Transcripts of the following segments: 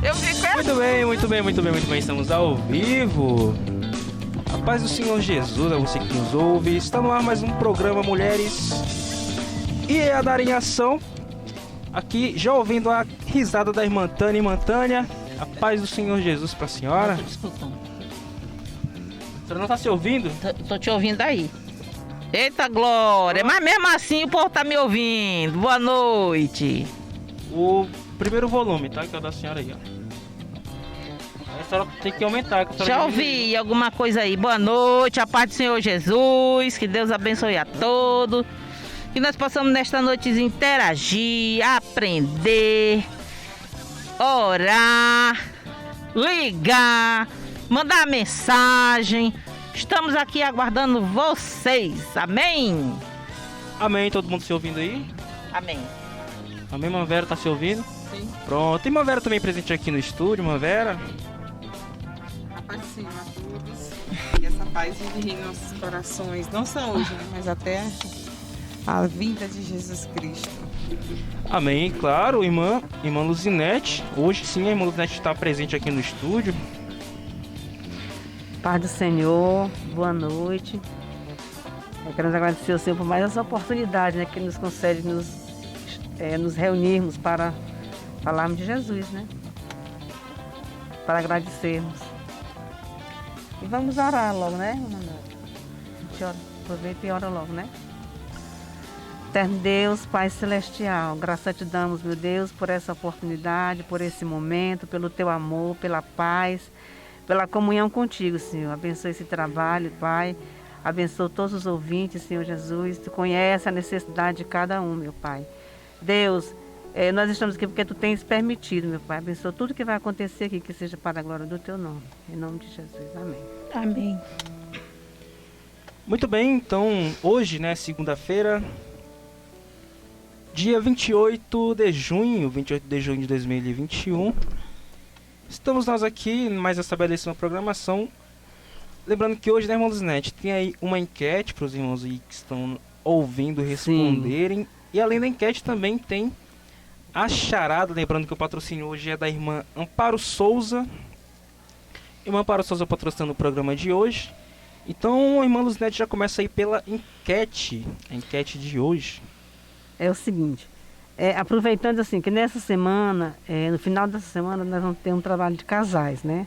Eu fico Muito bem. Estamos ao vivo. A paz do Senhor Jesus a você que nos ouve. Está no ar mais um programa Mulheres e a Dar em Ação. Aqui, já ouvindo a risada da irmã Tânia. Irmã Tânia, a paz do Senhor Jesus para a senhora. Tô te escutando. A senhora não está se ouvindo? Tô te ouvindo aí. Eita glória, mas mesmo assim o povo tá me ouvindo. Boa noite. O primeiro volume, tá? Que é o da senhora aí, ó. A senhora tem que aumentar. Que a senhora Já diminuiu. ouvi alguma coisa aí. Boa noite, a paz do Senhor Jesus. Que Deus abençoe a todos. Que nós possamos nesta noite interagir, aprender, orar, ligar, mandar mensagem. Estamos aqui aguardando vocês. Amém? Amém, todo mundo se ouvindo aí? Amém. Amém, irmã Vera, tá se ouvindo? Sim. Pronto. E irmã Vera também presente aqui no estúdio, irmã Vera. A paz do Senhor a todos. E essa paz vive em nossos corações, não só hoje, né, mas até a vinda de Jesus Cristo. Amém, claro, irmã Luzinete. Hoje sim, a irmã Luzinete está presente aqui no estúdio. Paz do Senhor, boa noite. Queremos agradecer ao Senhor por mais essa oportunidade, né, que nos concede nos reunirmos para falarmos de Jesus, né? Para agradecermos. E vamos orar logo, né, Manuel? A gente ora, aproveita e ora logo, né? Eterno Deus, Pai Celestial, graças te damos, meu Deus, por essa oportunidade, por esse momento, pelo teu amor, pela paz, pela comunhão contigo, Senhor. Abençoe esse trabalho, Pai. Abençoe todos os ouvintes, Senhor Jesus. Tu conhece a necessidade de cada um, meu Pai. Deus, nós estamos aqui porque Tu tens permitido, meu Pai. Abençoe tudo que vai acontecer aqui, que seja para a glória do Teu nome. Em nome de Jesus. Amém. Amém. Muito bem, então, hoje, né, segunda-feira, dia 28 de junho de 2021. Estamos nós aqui, mais essa belíssima programação. Lembrando que hoje, né, irmão Luzinete, tem aí uma enquete para os irmãos aí que estão ouvindo responderem. E além da enquete também tem a charada. Lembrando que o patrocínio hoje é da irmã Amparo Souza. Irmã Amparo Souza patrocinando o programa de hoje. Então, a irmã Luzinete já começa aí pela enquete. A enquete de hoje. É o seguinte, aproveitando assim, que nessa semana, no final dessa semana, nós vamos ter um trabalho de casais, né?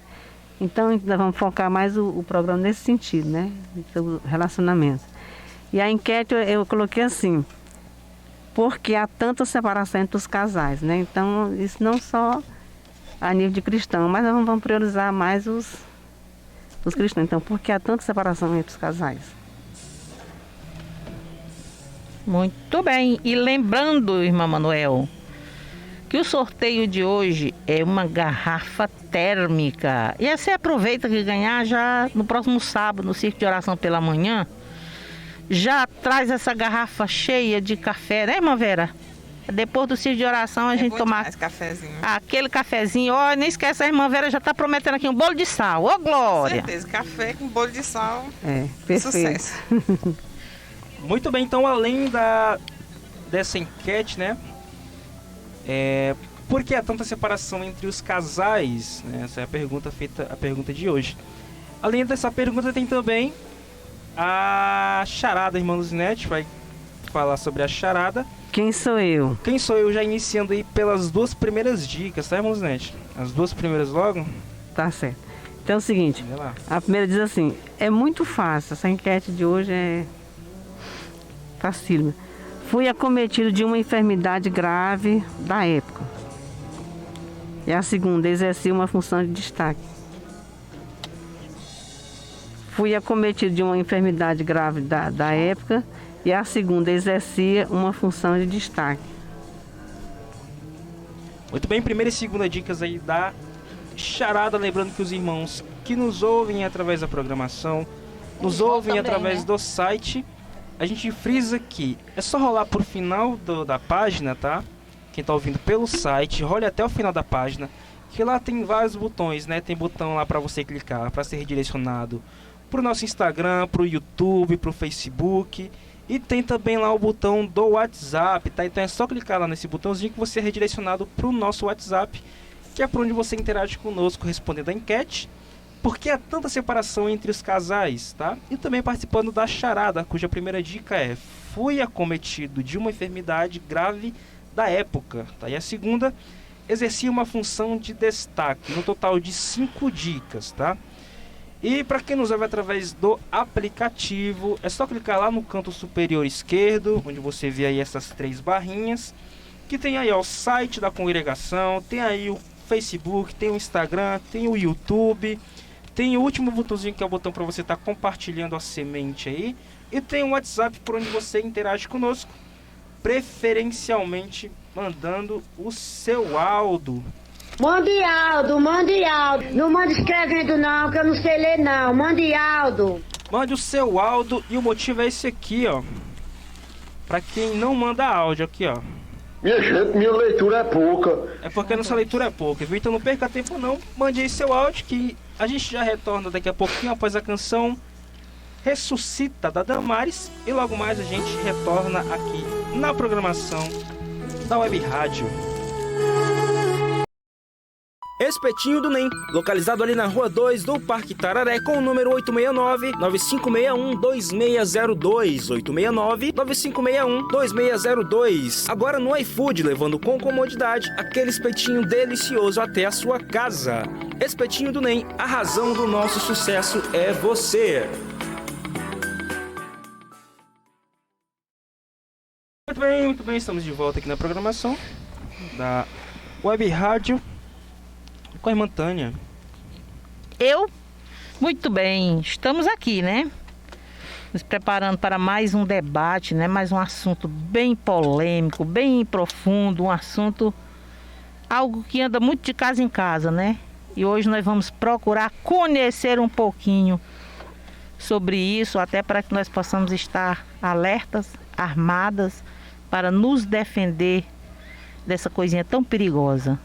Então, nós vamos focar mais o programa nesse sentido, né? Sobre relacionamento. E a enquete eu coloquei assim, porque há tanta separação entre os casais, né? Então, isso não só a nível de cristão, mas nós vamos priorizar mais os cristãos. Então, por que há tanta separação entre os casais? Muito bem. E lembrando, irmã Manuel, que o sorteio de hoje é uma garrafa térmica. E aí você aproveita que ganhar já no próximo sábado, no Circo de Oração pela manhã. Já traz essa garrafa cheia de café, né, irmã Vera? Depois do Circo de Oração a gente tomar Cafezinho. aquele cafezinho. Ó, nem esquece, a irmã Vera já tá prometendo aqui um bolo de sal. Ô, Com glória! certeza, café com bolo de sal. Perfeito. Sucesso. Muito bem, então, além dessa enquete, né? Por que há tanta separação entre os casais? Né? Essa é a pergunta de hoje. Além dessa pergunta, tem também a charada, irmã Luzinete vai falar sobre a charada. Quem sou eu? Quem sou eu, já iniciando aí pelas duas primeiras dicas, tá, irmã Luzinete? As duas primeiras logo? Tá certo. Então é o seguinte, Vai lá. a primeira diz assim, é muito fácil, essa enquete de hoje é facílima. Fui acometido de uma enfermidade grave da época. E a segunda, exerci uma função de destaque. Fui acometido de uma enfermidade grave da época. E a segunda, exercia uma função de destaque. Muito bem, primeira e segunda dicas aí da charada. Lembrando que os irmãos que nos ouvem através da programação, nos ouvem também, através né? do site, a gente frisa que é só rolar por final da página, tá? Quem tá ouvindo pelo site, role até o final da página, que lá tem vários botões, né? Tem botão lá para você clicar, para ser redirecionado pro nosso Instagram, pro YouTube, pro Facebook. E tem também lá o botão do WhatsApp, tá? Então é só clicar lá nesse botãozinho que você é redirecionado para o nosso WhatsApp, que é por onde você interage conosco respondendo a enquete. Por que há tanta separação entre os casais, tá? E também participando da charada, cuja primeira dica é: fui acometido de uma enfermidade grave da época, tá? E a segunda, exercia uma função de destaque, no total de 5 dicas, tá? E para quem nos ouve através do aplicativo, é só clicar lá no canto superior esquerdo, onde você vê aí essas 3 barrinhas, que tem aí ó, o site da congregação, tem aí o Facebook, tem o Instagram, tem o YouTube, tem o último botãozinho que é o botão para você estar compartilhando a semente aí, e tem o WhatsApp por onde você interage conosco, preferencialmente mandando o seu áudio. Mande Aldo, mande Aldo. Não mande escrevendo não, que eu não sei ler não. Mande Aldo. Mande o seu áudio e o motivo é esse aqui, ó. Pra quem não manda áudio aqui, ó. Minha gente, minha leitura é pouca. É porque a nossa leitura é pouca, viu? Então não perca tempo não. Mande aí seu áudio que a gente já retorna daqui a pouquinho após a canção Ressuscita da Damares. E logo mais a gente retorna aqui na programação da Web Rádio. Espetinho do NEM, localizado ali na Rua 2 do Parque Tararé, com o número 869-9561-2602, 869-9561-2602. Agora no iFood, levando com comodidade aquele espetinho delicioso até a sua casa. Espetinho do NEM, a razão do nosso sucesso é você. Muito bem, estamos de volta aqui na programação da Web Rádio. Com a irmã Tânia. Muito bem, estamos aqui, né? Nos preparando para mais um debate, né? Mais um assunto bem polêmico, bem profundo, um assunto, algo que anda muito de casa em casa, né? E hoje nós vamos procurar conhecer um pouquinho sobre isso, até para que nós possamos estar alertas, armadas, para nos defender dessa coisinha tão perigosa.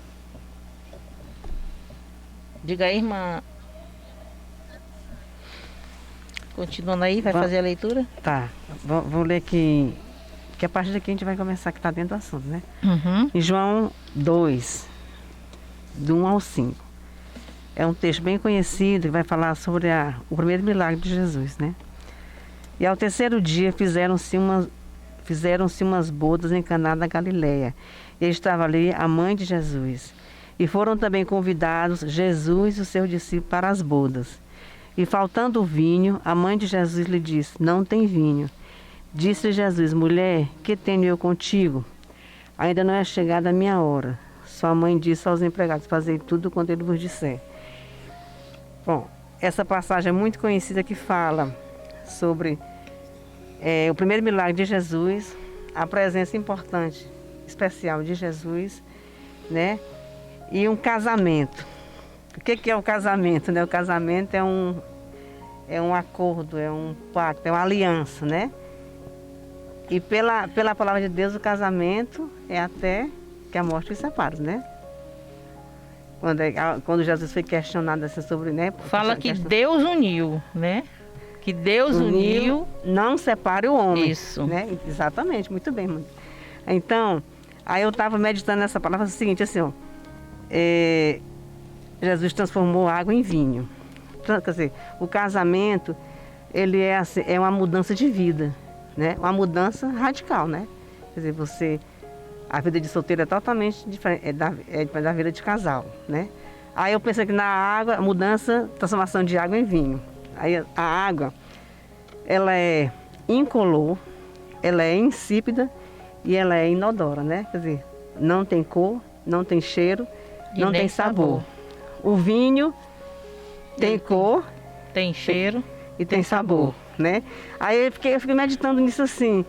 Diga aí, irmã. Continuando aí, vai fazer a leitura? Tá, vou ler aqui, que a partir daqui a gente vai começar, que está dentro do assunto, né? Uhum. Em João 2, do 1 ao 5. É um texto bem conhecido que vai falar sobre o primeiro milagre de Jesus, né? E ao terceiro dia fizeram-se umas bodas em Caná da Galileia. E estava ali a mãe de Jesus. E foram também convidados Jesus e os seus discípulos para as bodas. E faltando o vinho, a mãe de Jesus lhe disse: não tem vinho. Disse Jesus: mulher, que tenho eu contigo? Ainda não é chegada a minha hora. Sua mãe disse aos empregados: fazei tudo quanto ele vos disser. Bom, essa passagem é muito conhecida que fala sobre o primeiro milagre de Jesus, a presença importante, especial de Jesus, né? E um casamento. O que é o casamento, né? O casamento é um acordo, é um pacto, é uma aliança, né? E pela palavra de Deus, o casamento é até que a morte os separe, né? Quando Jesus foi questionado assim sobre, né? Fala que Deus uniu, né? Que Deus uniu, não separe o homem. Isso. Né? Exatamente, muito bem, mãe. Então, aí eu estava meditando nessa palavra, o seguinte, assim, ó. Jesus transformou água em vinho. Quer dizer, o casamento, ele é, assim, é uma mudança de vida, né? Uma mudança radical, né? Quer dizer, a vida de solteiro é totalmente diferente da vida de casal, né? Aí eu pensei que na água, a mudança, transformação de água em vinho. Aí a água, ela é incolor, ela é insípida e ela é inodora, né? Quer dizer, não tem cor, não tem cheiro, não tem sabor. O vinho tem cor, tem cheiro e tem sabor, né? Aí eu fiquei meditando nisso assim.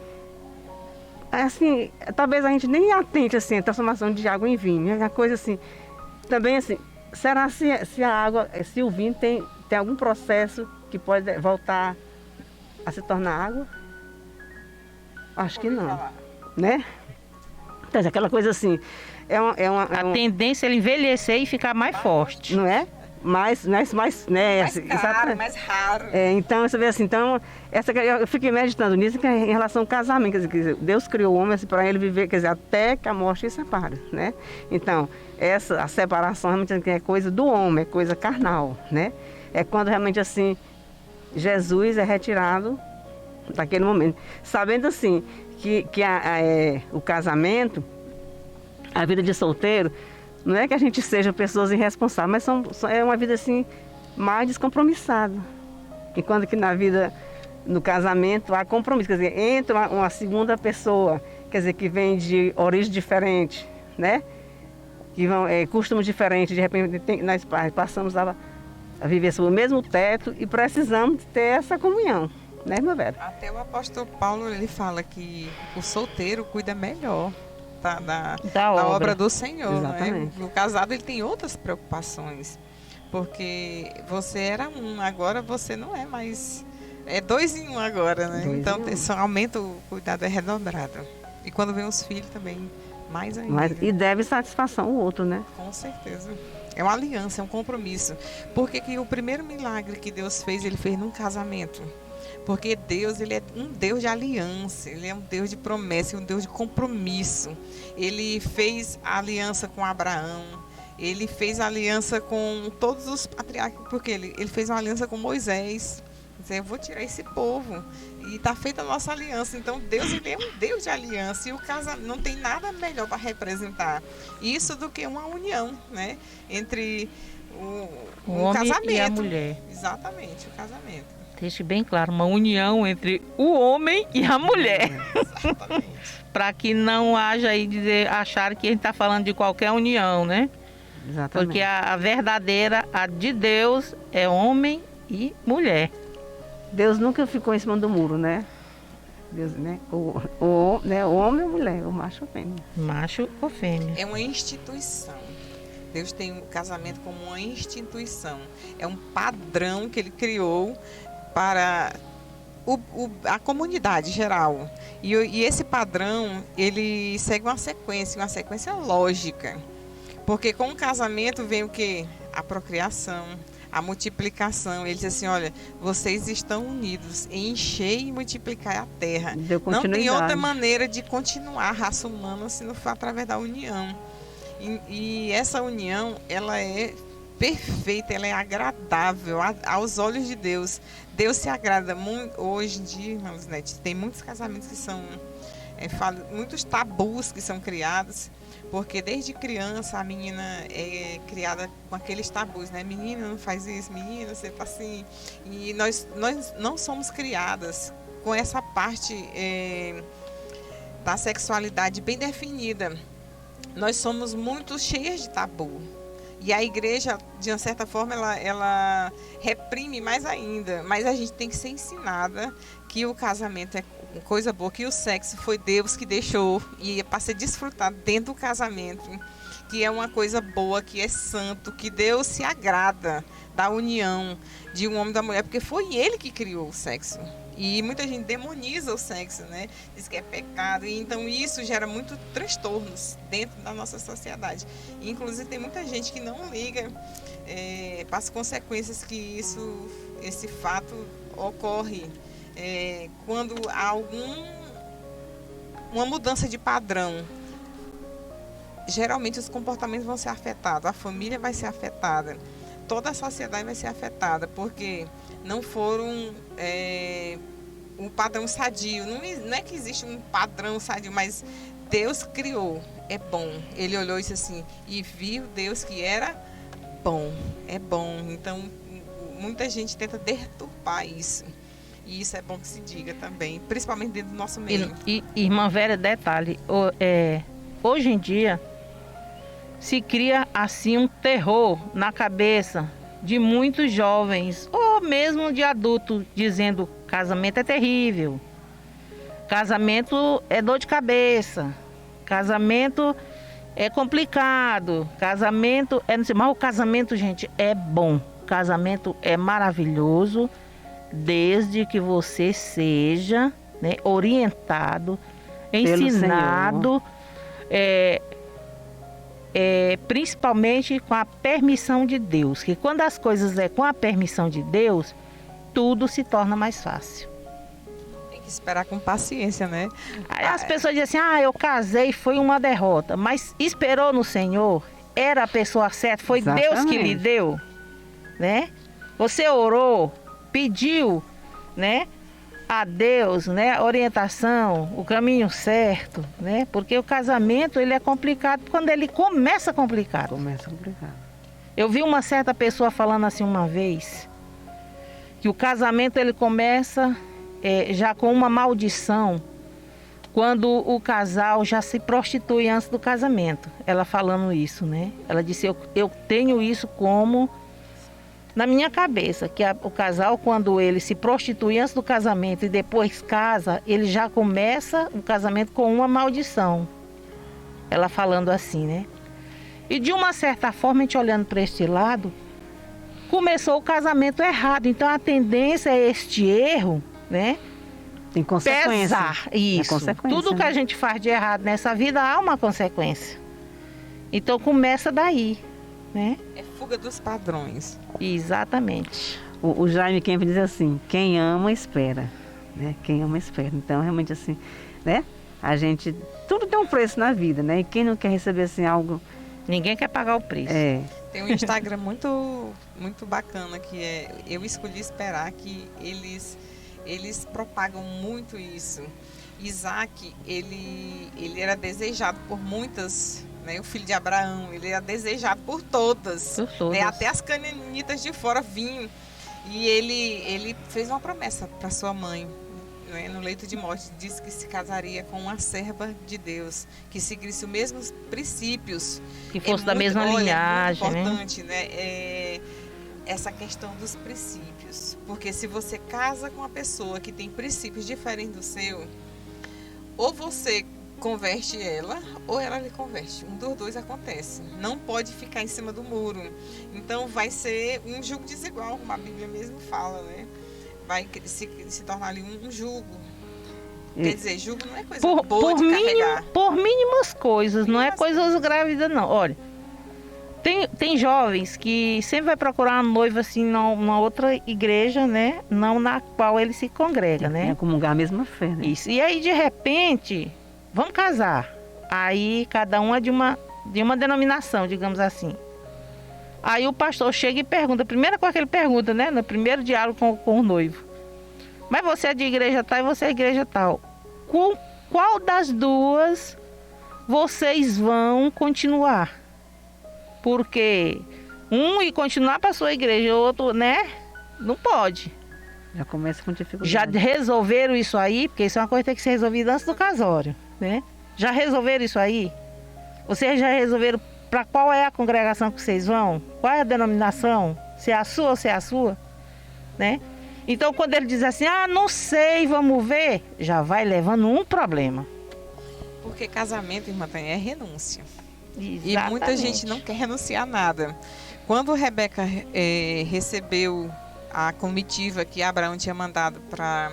Assim, talvez a gente nem atente assim, a transformação de água em vinho. É uma coisa assim. Também assim, será se a água, se o vinho tem algum processo que pode voltar a se tornar água? Acho que não, né? Então, aquela coisa assim, a tendência é ele envelhecer e ficar mais forte. Não é? mais né, Mais caro, mais raro. então, você vê assim, eu fiquei meditando nisso que é em relação ao casamento, quer dizer, Deus criou o homem assim, para ele viver, quer dizer, até que a morte o separe, né? Então, a separação realmente é coisa do homem, é coisa carnal, né? É quando realmente assim, Jesus é retirado daquele momento. Sabendo assim, que o casamento, a vida de solteiro, não é que a gente seja pessoas irresponsáveis, mas é uma vida assim, mais descompromissada. Enquanto que na vida, no casamento, há compromisso. Quer dizer, entra uma segunda pessoa, quer dizer, que vem de origem diferente, né? Que vão, costumes diferentes, de repente nós passamos a viver sob o mesmo teto e precisamos ter essa comunhão, né, meu velho? Até o apóstolo Paulo, ele fala que o solteiro cuida melhor da obra do Senhor. Exatamente. Né? O casado, ele tem outras preocupações, porque você era um, agora você não é mais, é 2 em 1 agora, né? Então aumenta o cuidado, é redobrado. E quando vem os filhos também, mais ainda. E deve satisfação o outro, né? Com certeza. É uma aliança, é um compromisso. Porque que o primeiro milagre que Deus fez, ele fez num casamento. Porque Deus, ele é um Deus de aliança, ele é um Deus de promessa, um Deus de compromisso. Ele fez a aliança com Abraão, ele fez a aliança com todos os patriarcas, porque ele fez uma aliança com Moisés. Dizer, eu vou tirar esse povo. E está feita a nossa aliança. Então Deus, ele é um Deus de aliança. E o casamento não tem nada melhor para representar isso do que uma união, né? Entre o homem casamento e a mulher. Exatamente, o casamento. Deixe bem claro, uma união entre o homem e a mulher. Exatamente. Para que não haja aí achar que a gente está falando de qualquer união, né? Exatamente. Porque a verdadeira, a de Deus, é homem e mulher. Deus nunca ficou em cima do muro, né? Deus, né? O homem ou mulher, o macho ou fêmea. Macho ou fêmea. É uma instituição. Deus tem o casamento como uma instituição. É um padrão que ele criou para a comunidade geral. E esse padrão, ele segue uma sequência lógica. Porque com o casamento vem o quê? A procriação, a multiplicação. Ele diz assim, olha, vocês estão unidos em encher e multiplicar a terra. Não tem outra maneira de continuar a raça humana se não for através da união. E essa união, ela é perfeita, ela é agradável aos olhos de Deus. Deus se agrada muito. Hoje em dia, irmãos, né, tem muitos casamentos que são, muitos tabus que são criados, porque desde criança a menina é criada com aqueles tabus, né? Menina, não faz isso, menina, você tá assim. E nós não somos criadas com essa parte da sexualidade bem definida. Nós somos muito cheias de tabu. E a igreja, de uma certa forma, ela reprime mais ainda. Mas a gente tem que ser ensinada que o casamento é coisa boa, que o sexo foi Deus que deixou e é para ser desfrutado dentro do casamento, que é uma coisa boa, que é santo, que Deus se agrada da união de um homem e da mulher, porque foi ele que criou o sexo. E muita gente demoniza o sexo, né? Diz que é pecado. E então isso gera muito transtornos dentro da nossa sociedade. E, inclusive tem muita gente que não liga para as consequências que esse fato ocorre. Quando há uma mudança de padrão, geralmente os comportamentos vão ser afetados, a família vai ser afetada, toda a sociedade vai ser afetada, porque não foram um padrão sadio. Não é que existe um padrão sadio, mas Deus criou, é bom. Ele olhou isso assim, e viu Deus que era bom, é bom. Então, muita gente tenta deturpar isso. E isso é bom que se diga também, principalmente dentro do nosso meio. E irmã Vera, detalhe, hoje em dia se cria assim um terror na cabeça de muitos jovens, ou mesmo de adultos, dizendo casamento é terrível, casamento é dor de cabeça, casamento é complicado, casamento é não sei, mas o casamento, gente, é bom, o casamento é maravilhoso, desde que você seja, né, orientado, ensinado, principalmente com a permissão de Deus. Que quando as coisas é com a permissão de Deus, tudo se torna mais fácil. Tem que esperar com paciência, né? Aí as pessoas dizem assim, eu casei, foi uma derrota. Mas esperou no Senhor, era a pessoa certa, foi Deus que lhe deu, né? Você orou, pediu, né? A Deus, né? Orientação, o caminho certo, né? Porque o casamento, ele é complicado quando ele começa complicado. Começa complicado. Eu vi uma certa pessoa falando assim uma vez, que o casamento ele começa já com uma maldição, quando o casal já se prostitui antes do casamento. Ela falando isso, né? Ela disse, eu tenho isso como na minha cabeça, que o casal, quando ele se prostitui antes do casamento e depois casa, ele já começa o casamento com uma maldição. Ela falando assim, né? E de uma certa forma, a gente olhando para este lado, começou o casamento errado. Então a tendência é este erro, né? Tem consequência. Pesar. Isso. Tudo que a gente faz de errado nessa vida há uma consequência. Então começa daí, né? É fuga dos padrões. Exatamente. O Jaime Kemp diz assim, quem ama espera, né? Quem ama espera. Então realmente assim, né? A gente, tudo tem um preço na vida, né? E quem não quer receber assim algo... Ninguém quer pagar o preço. Tem um Instagram muito bacana, que é Eu Escolhi Esperar, que eles propagam muito isso. Isaac, ele era desejado por muitas, né? O filho de Abraão, ele era desejado por todas. Por todas. Né? Até as cananitas de fora vinham. E ele fez uma promessa para sua mãe, né? No leito de morte, disse que se casaria com uma serva de Deus, que seguisse os mesmos princípios. Que fosse da mesma linhagem, é muito importante, né? Essa questão dos princípios. Porque se você casa com uma pessoa que tem princípios diferentes do seu, ou você converte ela, ou ela lhe converte. Um dos dois acontece. Não pode ficar em cima do muro. Então vai ser um jugo desigual, como a Bíblia mesmo fala, né? Vai se tornar ali um jugo. Quer dizer, jugo não é coisa boa de carregar. Por mínimas coisas, não é coisas grávidas, não. Olha, tem jovens que sempre vai procurar uma noiva assim numa outra igreja, né? Não na qual ele se congrega, né? É comungar a mesma fé, né? Isso. E aí, de repente, vamos casar. Aí, cada um é de uma denominação, digamos assim. Aí o pastor chega e pergunta, a primeira coisa que ele pergunta, né? No primeiro diálogo com o noivo. Mas você é de igreja tal e você é de igreja tal. Com qual das duas vocês vão continuar? Porque um ir continuar para a sua igreja, o outro, né? Não pode. Já começa com dificuldade. Já resolveram isso aí? Porque isso é uma coisa que tem que ser resolvida antes do casório, né? Já resolveram isso aí? Vocês já resolveram para qual é a congregação que vocês vão? Qual é a denominação? Se é a sua ou se é a sua? Né? Então, quando ele diz assim, não sei, vamos ver, já vai levando um problema. Porque casamento, irmã Tânia, é renúncia. Exatamente. E muita gente não quer renunciar a nada. Quando Rebeca recebeu a comitiva que Abraão tinha mandado para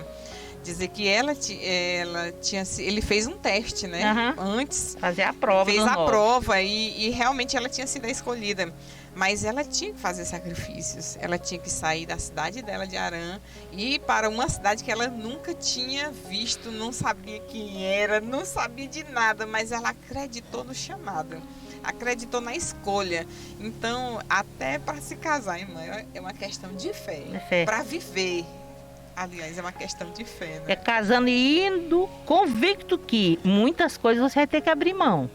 dizer que ele fez um teste, né? Uhum. Antes. Fazer a prova. Fez a prova e realmente ela tinha sido a escolhida. Mas ela tinha que fazer sacrifícios. Ela tinha que sair da cidade dela, de Harã, e ir para uma cidade que ela nunca tinha visto, não sabia quem era, não sabia de nada, mas ela acreditou no chamado, acreditou na escolha. Então, até para se casar, irmã, é uma questão de fé. Para viver, aliás, é uma questão de fé, né? É casando e indo convicto que muitas coisas você vai ter que abrir mão.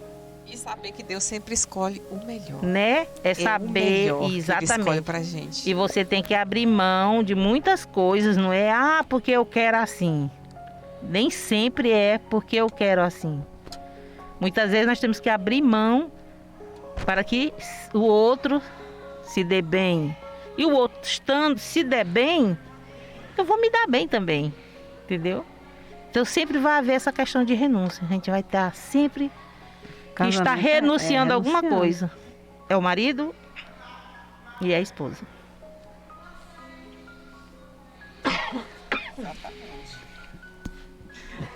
E saber que Deus sempre escolhe o melhor. Né? É saber, exatamente. Que Ele escolhe pra gente. E você tem que abrir mão de muitas coisas, não é? Porque eu quero assim. Nem sempre é porque eu quero assim. Muitas vezes nós temos que abrir mão para que o outro se dê bem. E o outro se der bem, eu vou me dar bem também. Entendeu? Então sempre vai haver essa questão de renúncia. A gente vai estar sempre... que está renunciando a alguma coisa. É o marido e a esposa.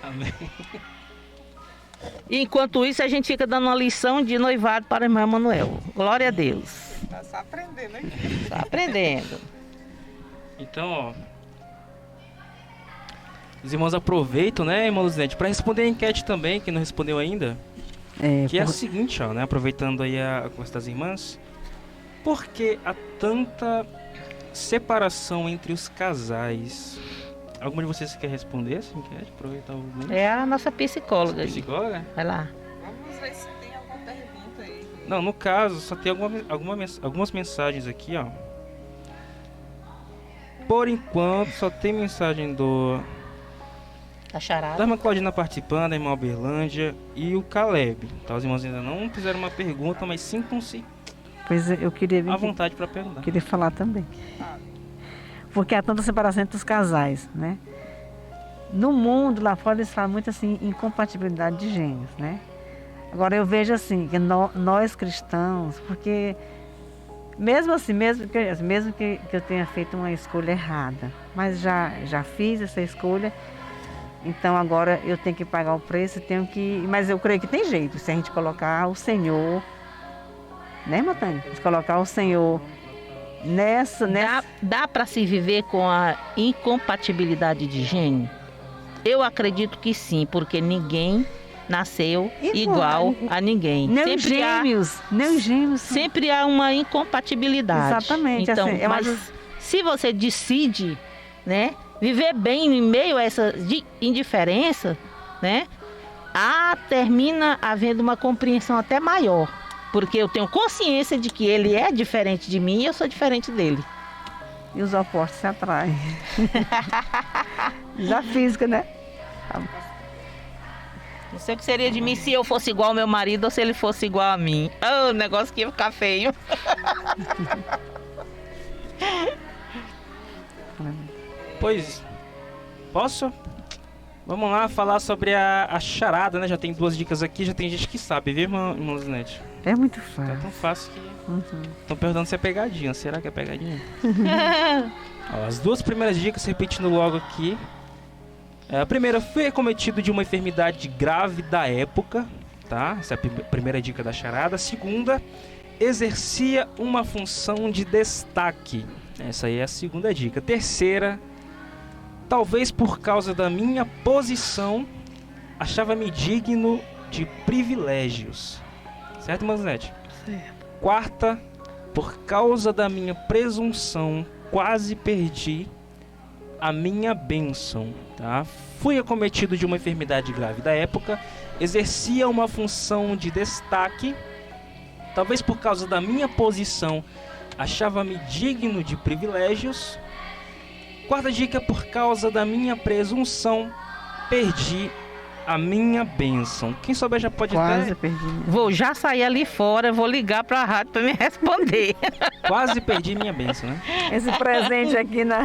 Amém. Enquanto isso, a gente fica dando uma lição de noivado para a irmã Manuel. Glória a Deus. Tá só aprendendo aqui. Está aprendendo. Então, ó. Os irmãos aproveitam, né, irmã Luzinete, para responder a enquete também, que não respondeu ainda. Que é o seguinte, ó, né? Aproveitando aí a conversa das irmãs. Por que há tanta separação entre os casais? Alguma de vocês quer responder essa enquete? Aproveitar o momento. É a nossa psicóloga. Psicóloga? Vai lá. Vamos ver se tem alguma pergunta aí. Não, no caso, só tem algumas mensagens aqui, ó. Por enquanto, só tem mensagem Tá charada. da irmã Claudina participando, da irmã Uberlândia e o Caleb. Então, os irmãos ainda não fizeram uma pergunta, mas sintam-se Pois eu queria à vontade para perguntar. queria falar também. Porque há tanta separação entre os casais, né? No mundo, lá fora, eles falam muito assim, incompatibilidade de gênios, né? Agora eu vejo assim, que nós cristãos, porque mesmo assim, mesmo que eu tenha feito uma escolha errada, mas já fiz essa escolha, então agora eu tenho que pagar o preço, mas eu creio que tem jeito, se a gente colocar o Senhor, né, Matânia? Se colocar o Senhor nessa... Dá para se viver com a incompatibilidade de gênio? Eu acredito que sim, porque ninguém nasceu igual a ninguém. Nem os gêmeos. Sempre há uma incompatibilidade. Exatamente. Então, assim, mas se você decide, né, viver bem em meio a essa indiferença, né, termina havendo uma compreensão até maior. Porque eu tenho consciência de que ele é diferente de mim e eu sou diferente dele. E os opostos se atraem. Já física, né? Não sei o que seria de mim se eu fosse igual ao meu marido ou se ele fosse igual a mim. O negócio que ia ficar feio. Pois, posso? Vamos lá falar sobre a charada, né? Já tem 2 dicas aqui, já tem gente que sabe, viu, irmã Luzinete? É muito Tá fácil. tão fácil que... Estão perguntando se é pegadinha. Será que é pegadinha? Ó, as 2 primeiras dicas, repetindo logo aqui. A primeira, foi acometido de uma enfermidade grave da época, tá? Essa é a primeira dica da charada. A segunda, exercia uma função de destaque. Essa aí é a segunda dica. Terceira, talvez por causa da minha posição, achava-me digno de privilégios. Certo, Manzanete? Certo. Quarta, por causa da minha presunção, quase perdi a minha bênção, tá? Fui acometido de uma enfermidade grave da época, exercia uma função de destaque, talvez por causa da minha posição, achava-me digno de privilégios. Quarta dica, por causa da minha presunção, perdi a minha bênção. Quem souber já pode Quase até... perdi. Vou já sair ali fora, vou ligar para a rádio para me responder. Quase perdi minha bênção, né? Esse presente aqui né,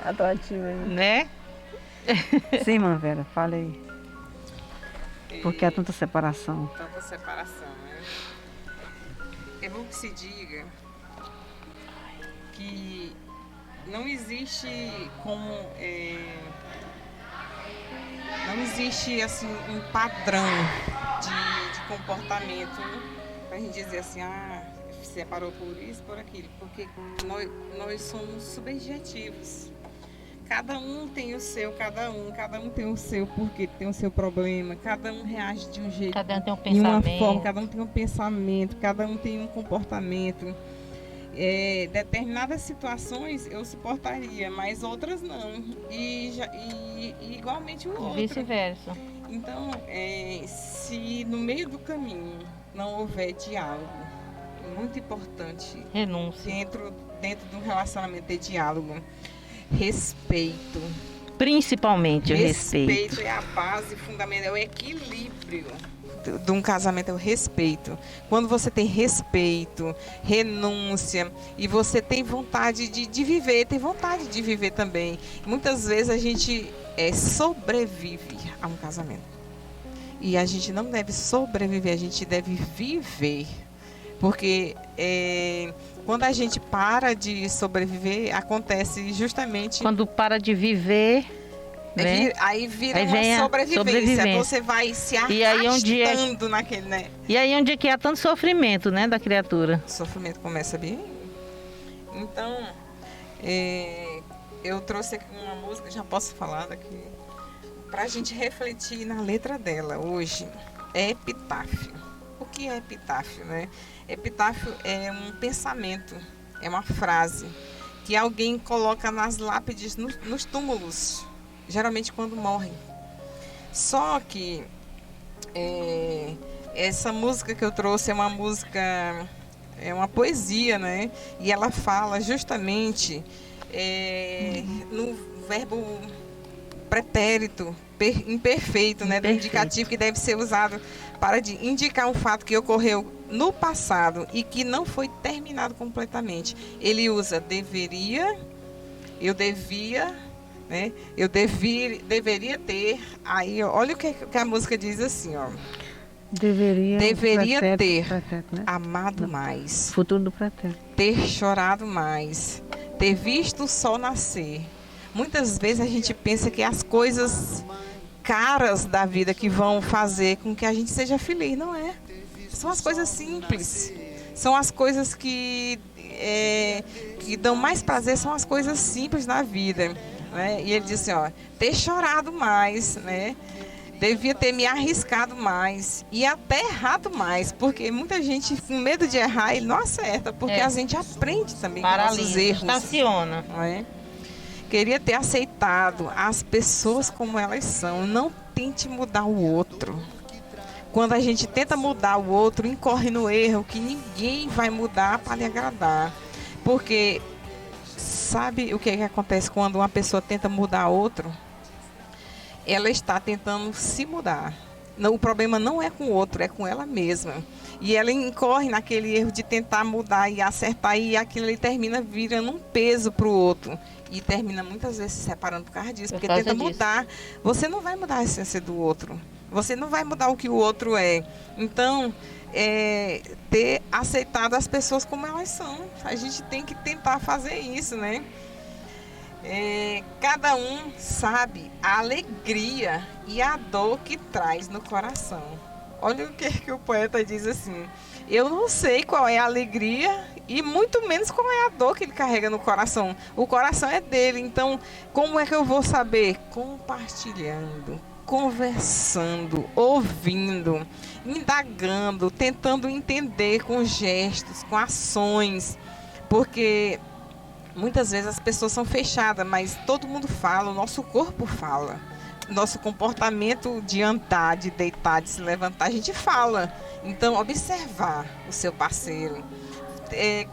atrativo aí. Né? Sim, irmã Vera, fala aí. Porque há tanta separação. Tanta separação, né? É bom que se diga que não existe como... não existe assim um padrão de comportamento pra gente dizer assim, separou por isso, por aquilo, porque nós somos subjetivos. Cada um tem o seu, cada um tem o seu porquê, tem o seu problema, cada um reage de um jeito, Cada um tem um de uma pensamento. forma, cada um tem um pensamento, cada um tem um comportamento. Determinadas situações eu suportaria, mas outras não. E igualmente o outro. Vice-versa. Então, se no meio do caminho não houver diálogo, é muito importante Renúncia. dentro do relacionamento ter diálogo. Respeito. Principalmente o respeito. Respeito é a base fundamental, é o equilíbrio de um casamento, é o respeito. Quando você tem respeito, renúncia e você tem vontade de viver, tem vontade de viver também. Muitas vezes a gente sobrevive a um casamento. E a gente não deve sobreviver, a gente deve viver. Porque quando a gente para de sobreviver, acontece justamente... Quando para de viver, né? Aí vira Aí uma vem a sobrevivência. sobrevivência. Você vai se E aí, onde é- arrastando naquele, né? E aí onde é que há tanto sofrimento, né, da criatura? O sofrimento começa bem. Então, eu trouxe aqui uma música, já posso falar daqui, pra gente refletir na letra dela hoje. É epitáfio. O que é epitáfio, né? Epitáfio é um pensamento, é uma frase que alguém coloca nas lápides, nos túmulos, geralmente quando morrem. Só que essa música que eu trouxe é uma música, é uma poesia, né? E ela fala justamente no verbo pretérito imperfeito, né? Do indicativo, que deve ser usado para indicar um fato que ocorreu no passado e que não foi terminado completamente. Ele usa deveria, eu devia, né? Eu deveria ter. Aí, olha o que a música diz assim, ó. Deveria ter pretérito, né? amado mais, Futuro do pretérito. ter chorado mais, ter visto o sol nascer. Muitas vezes a gente pensa que as coisas caras da vida que vão fazer com que a gente seja feliz. Não é. São as coisas simples. São as coisas que dão mais prazer, são as coisas simples na vida. Né? E ele disse, ó, ter chorado mais, né? Devia ter me arriscado mais e até errado mais, porque muita gente, com medo de errar, ele não acerta, porque a gente aprende também com nossos erros. Estaciona. Não é? Queria ter aceitado as pessoas como elas são. Não tente mudar o outro. Quando a gente tenta mudar o outro, incorre no erro que ninguém vai mudar para lhe agradar. Porque sabe o que acontece quando uma pessoa tenta mudar outro? Ela está tentando se mudar. Não, o problema não é com o outro, é com ela mesma. E ela incorre naquele erro de tentar mudar e acertar, e aquilo ali termina virando um peso para o outro. E termina muitas vezes se separando por causa disso, porque tenta mudar. Você não vai mudar a essência do outro. Você não vai mudar o que o outro é. Então, ter aceitado as pessoas como elas são. A gente tem que tentar fazer isso, né? Cada um sabe a alegria e a dor que traz no coração. Olha o que o poeta diz assim: eu não sei qual é a alegria e muito menos qual é a dor que ele carrega no coração. O coração é dele, então como é que eu vou saber? Compartilhando, conversando, ouvindo, indagando, tentando entender com gestos, com ações, porque muitas vezes as pessoas são fechadas, mas todo mundo fala, o nosso corpo fala. Nosso comportamento de andar, de deitar, de se levantar, a gente fala. Então, observar o seu parceiro.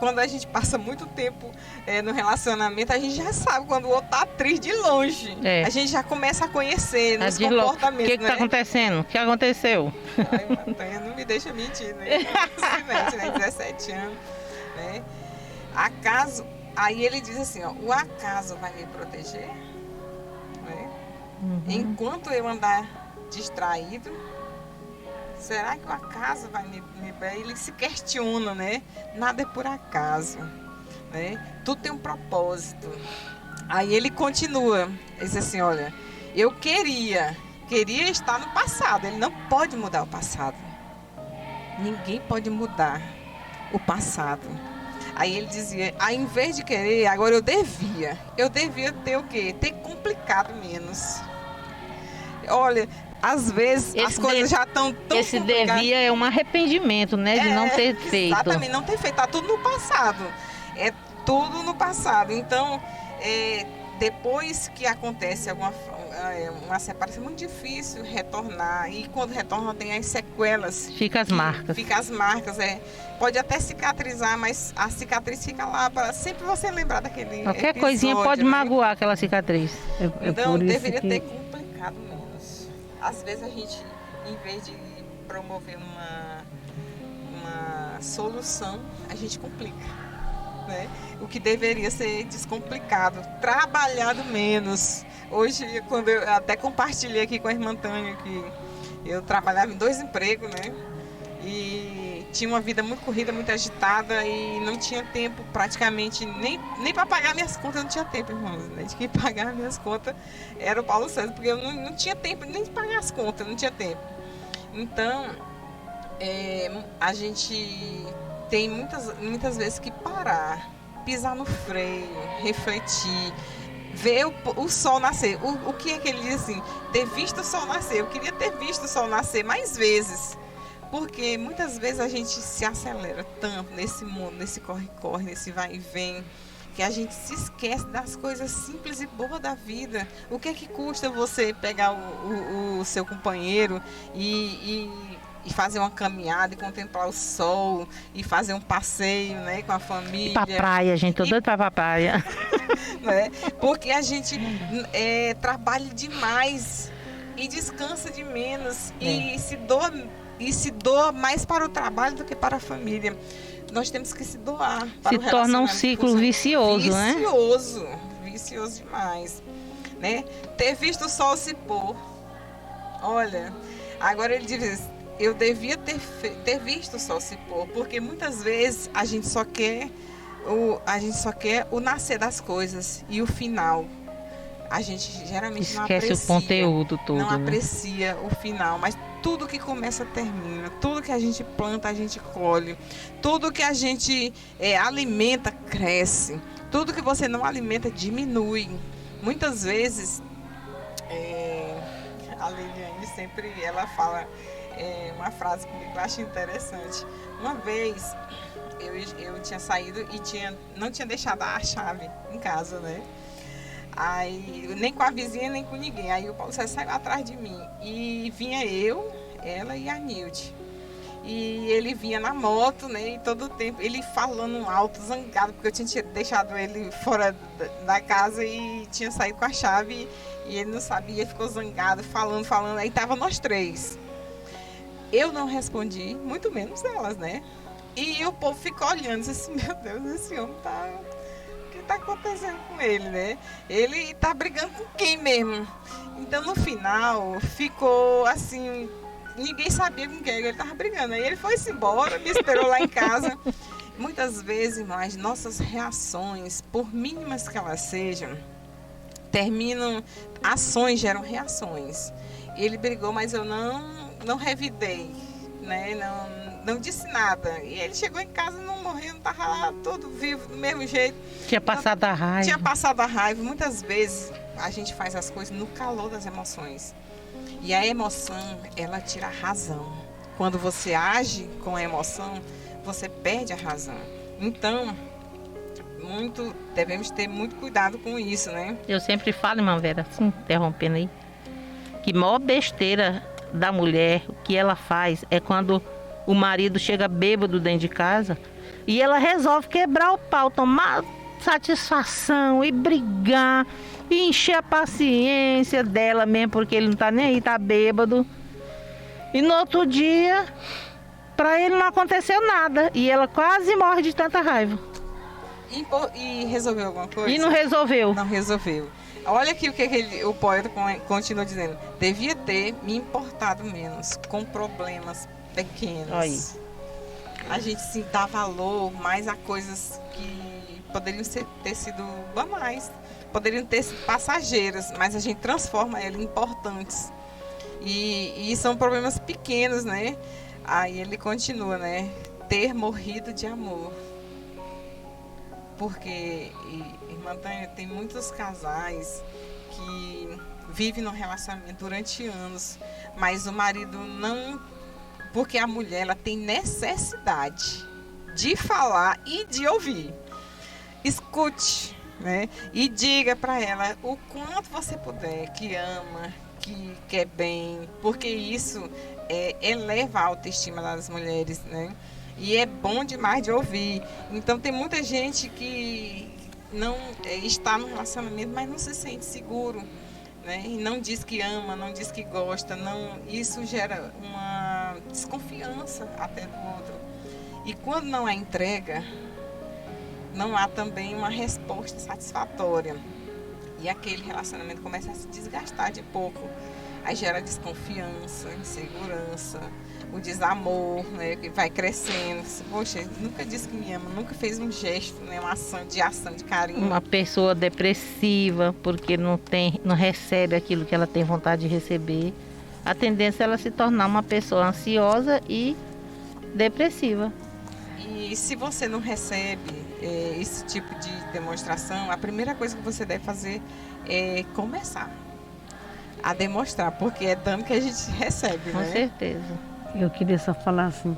Quando a gente passa muito tempo no relacionamento, a gente já sabe quando o outro está triste de longe. A gente já começa a conhecer nos comportamentos. O que está acontecendo? O que aconteceu? Ai, não me deixa mentir, né? Simplesmente, né? 17 anos. Né? Acaso, aí ele diz assim, ó, o acaso vai me proteger? Né? Enquanto eu andar distraído, será que o acaso vai me... Ele se questiona, né? Nada é por acaso, né? Tudo tem um propósito. Aí ele continua, diz assim, olha, eu queria estar no passado. Ele não pode mudar o passado. Ninguém pode mudar o passado. Aí ele dizia, ao invés de querer, agora eu devia ter o quê? Ter complicado menos. Olha, às vezes as coisas já estão tão Esse complicadas. devia é um arrependimento, né? De não ter feito. Exatamente, não ter feito. Tá tudo no passado. É tudo no passado. Então, depois que acontece uma separação, é muito difícil retornar. E quando retorna, tem as sequelas. Fica as marcas. Fica as marcas, Pode até cicatrizar, mas a cicatriz fica lá para sempre você lembrar daquele Qualquer episódio, coisinha pode né? magoar aquela cicatriz. Então, por isso deveria que... ter complicado menos. Às vezes a gente, em vez de promover uma solução, a gente complica. Né? O que deveria ser descomplicado, trabalhado menos. Hoje, quando eu até compartilhei aqui com a irmã Tânia, que eu trabalhava em 2 empregos, né? E tinha uma vida muito corrida, muito agitada e não tinha tempo praticamente nem para pagar minhas contas. Eu não tinha tempo, irmãos, né? De que pagar minhas contas era o Paulo César, porque eu não tinha tempo nem de pagar as contas, não tinha tempo. Então, a gente tem muitas vezes que parar, pisar no freio, refletir, ver o sol nascer. O que é que ele diz assim? Ter visto o sol nascer. Eu queria ter visto o sol nascer mais vezes. Porque muitas vezes a gente se acelera tanto nesse mundo, nesse corre-corre, nesse vai e vem, que a gente se esquece das coisas simples e boas da vida. O que é que custa você pegar o seu companheiro e fazer uma caminhada e contemplar o sol e fazer um passeio, né, com a família? Ir pra praia, gente, tô doida pra ir pra praia. Né? Porque a gente trabalha demais e descansa de menos e se doa mais para o trabalho do que para a família. Nós temos que se doar para Se o torna um ciclo vicioso, né? Vicioso demais, né? Ter visto o sol se pôr. Olha, agora ele diz, eu devia ter visto o sol se pôr, porque muitas vezes a gente só quer o nascer das coisas e o final. A gente geralmente não aprecia. Esquece o conteúdo todo, não né? aprecia o final, mas tudo que começa termina, tudo que a gente planta a gente colhe, tudo que a gente alimenta cresce, tudo que você não alimenta diminui. Muitas vezes a Liliane sempre ela fala uma frase comigo que eu acho interessante. Uma vez eu tinha saído e não tinha deixado a chave em casa, né? Aí, nem com a vizinha, nem com ninguém. Aí o Paulo César saiu atrás de mim. E vinha eu, ela e a Nilde. E ele vinha na moto, né? E todo o tempo, ele falando alto, zangado, porque eu tinha deixado ele fora da casa e tinha saído com a chave. E ele não sabia, ficou zangado, falando. Aí tava nós três. Eu não respondi, muito menos elas, né? E o povo ficou olhando, disse assim, meu Deus, esse homem tá... tá acontecendo com ele, né? Ele tá brigando com quem mesmo? Então, no final, ficou assim, ninguém sabia com quem ele tava brigando. Aí ele foi-se embora, me esperou lá em casa. Muitas vezes, irmãos, nossas reações, por mínimas que elas sejam, ações geram reações. Ele brigou, mas eu não revidei, né? Não disse nada. E ele chegou em casa, não morreu, não estava lá todo vivo, do mesmo jeito. Tinha passado a raiva. Tinha passado a raiva. Muitas vezes a gente faz as coisas no calor das emoções. E a emoção, ela tira a razão. Quando você age com a emoção, você perde a razão. Então, devemos ter muito cuidado com isso, né? Eu sempre falo, irmã Vera, assim, interrompendo aí, que a maior besteira da mulher, o que ela faz é quando o marido chega bêbado dentro de casa e ela resolve quebrar o pau, tomar satisfação e brigar e encher a paciência dela mesmo, porque ele não tá nem aí, tá bêbado. E no outro dia, pra ele não aconteceu nada e ela quase morre de tanta raiva. E resolveu alguma coisa? E não resolveu. Não resolveu. Olha aqui o que o poeta continua dizendo. Devia ter me importado menos com problemas pequenos. Aí. A gente se dá valor mais a coisas que poderiam ter sido banais, poderiam ter sido passageiras, mas a gente transforma elas em importantes. E são problemas pequenos, né? Aí ele continua, né? Ter morrido de amor. Porque, irmã Tânia, tem muitos casais que vivem num relacionamento durante anos, mas o marido não... Porque a mulher, ela tem necessidade de falar e de ouvir. Escute, né? E diga para ela o quanto você puder, que ama, que quer bem, porque isso eleva a autoestima das mulheres, né? E é bom demais de ouvir. Então tem muita gente que não está no relacionamento, mas não se sente seguro, né? E não diz que ama, não diz que gosta, isso gera uma desconfiança até do outro. E quando não há entrega, não há também uma resposta satisfatória. E aquele relacionamento começa a se desgastar de pouco. Aí gera desconfiança, insegurança. o desamor, né, que vai crescendo. Poxa, ele nunca disse que me ama, nunca fez um gesto, né, uma ação de carinho. Uma pessoa depressiva, porque não recebe aquilo que ela tem vontade de receber. A tendência é ela se tornar uma pessoa ansiosa e depressiva. E se você não recebe esse tipo de demonstração, a primeira coisa que você deve fazer é começar a demonstrar, porque é dano que a gente recebe, Com né? certeza. Eu queria só falar assim,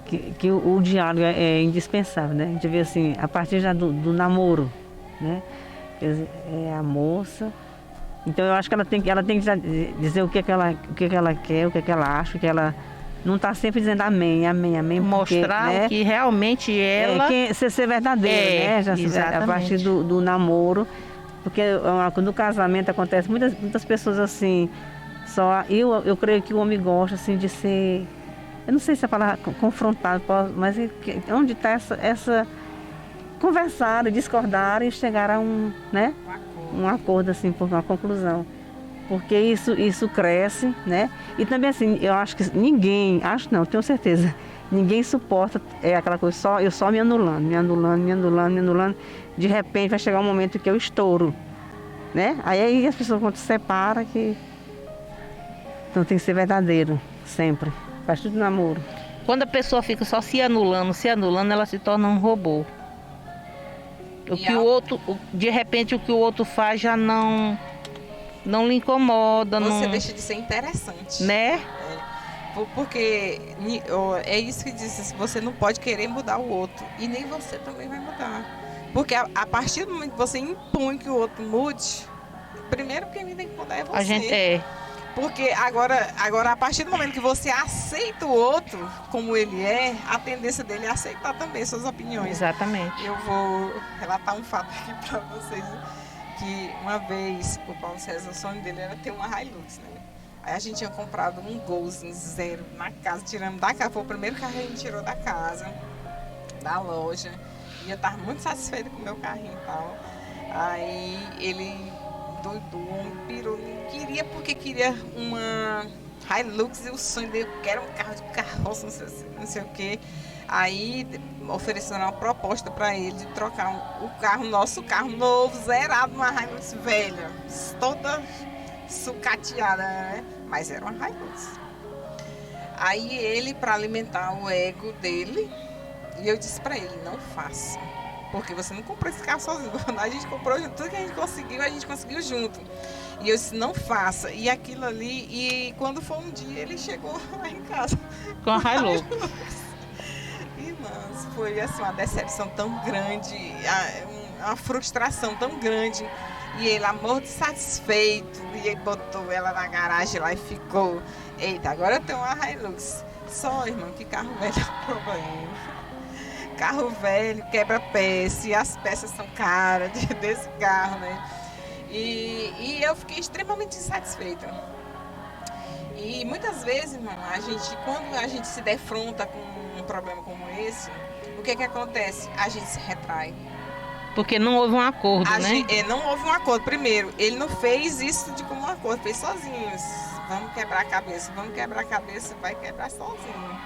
que o diálogo é indispensável, né? A gente vê assim, a partir já do namoro, né? É a moça. Então eu acho que ela tem que dizer o que ela quer, o que ela acha, o que ela não está sempre dizendo amém, amém, amém. Mostrar porque, né, o que realmente ela... ser verdadeiro, né? Já exatamente. A partir do namoro. Porque no casamento acontece muitas pessoas assim, eu creio que o homem gosta assim de ser, eu não sei se a palavra confrontado, mas onde está essa conversar, discordar e chegar a um acordo assim, por uma conclusão. Porque isso cresce, né? E também assim, eu acho que tenho certeza, ninguém suporta aquela coisa, eu só me anulando. De repente vai chegar um momento que eu estouro, né? Aí as pessoas quando se separam, então tem que ser verdadeiro, sempre. Faz tudo namoro. Quando a pessoa fica só se anulando, ela se torna um robô. De repente o que o outro faz já não lhe incomoda. Você não... deixa de ser interessante. Né? Porque é isso que diz, você não pode querer mudar o outro. E nem você também vai mudar. Porque a partir do momento que você impõe que o outro mude, primeiro quem tem que mudar é você. Porque agora, a partir do momento que você aceita o outro como ele é, a tendência dele é aceitar também suas opiniões. Exatamente. Eu vou relatar um fato aqui para vocês, que uma vez o Paulo César, o sonho dele era ter uma Hilux, né? Aí a gente tinha comprado um Golzinho 0 na casa, tiramos da casa, foi o primeiro carro que a gente tirou da casa, da loja, e eu estava muito satisfeita com o meu carrinho e tal. Aí ele doidou, pirou, não queria porque queria uma Hilux e o sonho dele, eu quero um carro de carroça, não sei o quê. Aí ofereceram uma proposta para ele de trocar nosso carro novo, zerado, uma Hilux velha, toda sucateada, né? Mas era uma Hilux. Aí ele, para alimentar o ego dele, e eu disse para ele, não faça, porque você não comprou esse carro sozinho, a gente comprou junto, tudo que a gente conseguiu junto. E eu disse, não faça. E aquilo ali, e quando foi um dia, ele chegou lá em casa com a Hilux. Irmãs, foi assim, uma decepção tão grande, uma frustração tão grande. E ele, amor satisfeito, e ele botou ela na garagem lá e ficou. Eita, agora eu tenho uma Hilux. Só, irmão, que carro velho é um problema. Carro velho, quebra peça, e as peças são caras desse carro, né? E eu fiquei extremamente insatisfeita. E muitas vezes, irmão, quando a gente se defronta com um problema como esse, o que acontece? A gente se retrai. Porque não houve um acordo, né? Não houve um acordo. Primeiro, ele não fez isso como um acordo, fez sozinho. Vamos quebrar a cabeça, vai quebrar sozinho.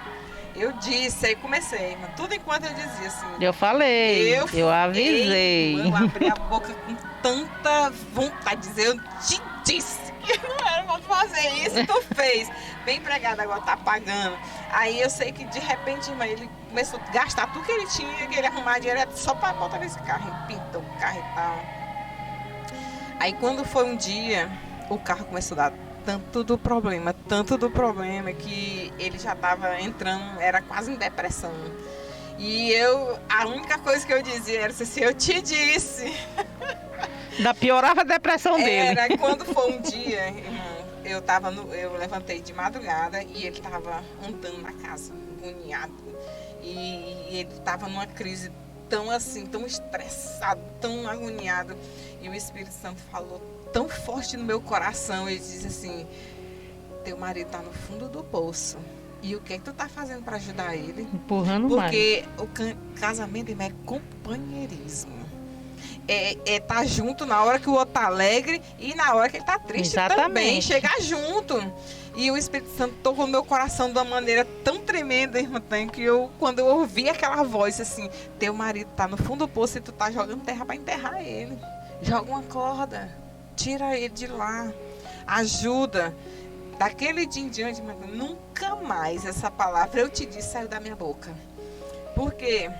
Eu disse, aí comecei, mas tudo enquanto eu dizia assim. Eu falei, eu avisei. Eu abri a boca com tanta vontade de dizer, eu te disse que não era pra fazer isso, tu fez. Bem empregado, agora tá pagando. Aí eu sei que de repente, irmã, ele começou a gastar tudo que ele tinha, que ele arrumar dinheiro só pra botar nesse carro. Ele pintou o carro e tal. Aí quando foi um dia, o carro começou a dar tanto do problema, que ele já estava entrando, era quase em depressão. E a única coisa que eu dizia era assim, eu te disse. Ainda piorava a depressão dele. Era quando foi um dia, irmão, eu levantei de madrugada e ele estava andando na casa, agoniado. E ele estava numa crise tão assim, tão estressado, tão agoniado. E o Espírito Santo falou tão forte no meu coração, ele diz assim, teu marido está no fundo do poço. E o que é que tu tá fazendo para ajudar ele? Empurrando Porque mais. o casamento é companheirismo. tá junto na hora que o outro tá alegre e na hora que ele tá triste também, chegar junto. E o Espírito Santo tocou no meu coração de uma maneira tão tremenda, irmã Tânia, que quando eu ouvi aquela voz assim, teu marido tá no fundo do poço e tu tá jogando terra para enterrar ele. Joga uma corda, tira ele de lá, ajuda. Daquele dia em diante, irmã Tânia, nunca mais essa palavra, eu te disse, saiu da minha boca. Porque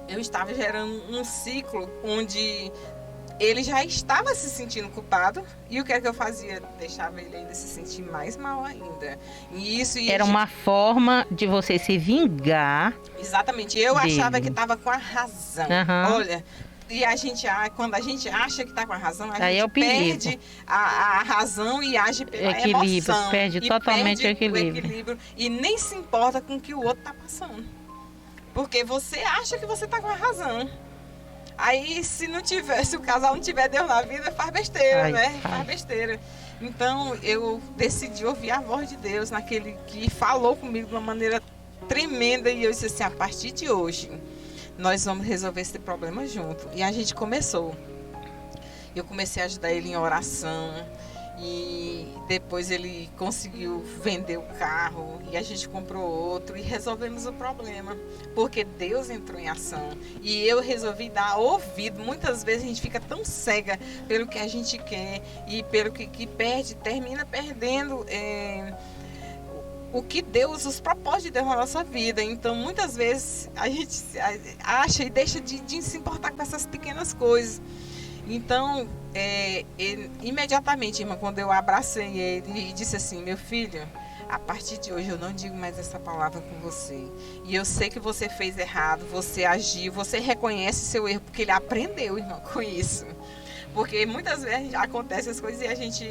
eu estava gerando um ciclo onde ele já estava se sentindo culpado. E o que é que eu fazia? Deixava ele ainda se sentir mais mal ainda. E isso era uma forma de você se vingar. Exatamente. Eu dele. Achava que estava com a razão. Uhum. Olha, e quando a gente acha que está com a razão, a aí gente perde a razão e age pela emoção. Perde totalmente o equilíbrio. E nem se importa com o que o outro está passando. Porque você acha que você está com a razão. Aí, se o casal não tiver Deus na vida, faz besteira, né? Faz besteira. Então, eu decidi ouvir a voz de Deus naquele que falou comigo de uma maneira tremenda. E eu disse assim, a partir de hoje, nós vamos resolver esse problema junto. E a gente começou. Eu comecei a ajudar ele em oração. E depois ele conseguiu vender o carro e a gente comprou outro e resolvemos o problema, porque Deus entrou em ação e eu resolvi dar ouvido. Muitas vezes a gente fica tão cega pelo que a gente quer e pelo que termina perdendo o que Deus, os propósitos de Deus na nossa vida. Então muitas vezes a gente acha e deixa de se importar com essas pequenas coisas. Então, imediatamente, irmã, quando eu abracei ele e disse assim, meu filho, a partir de hoje eu não digo mais essa palavra com você. E eu sei que você fez errado, você agiu, você reconhece seu erro, porque ele aprendeu, irmão, com isso. Porque muitas vezes acontecem as coisas e a gente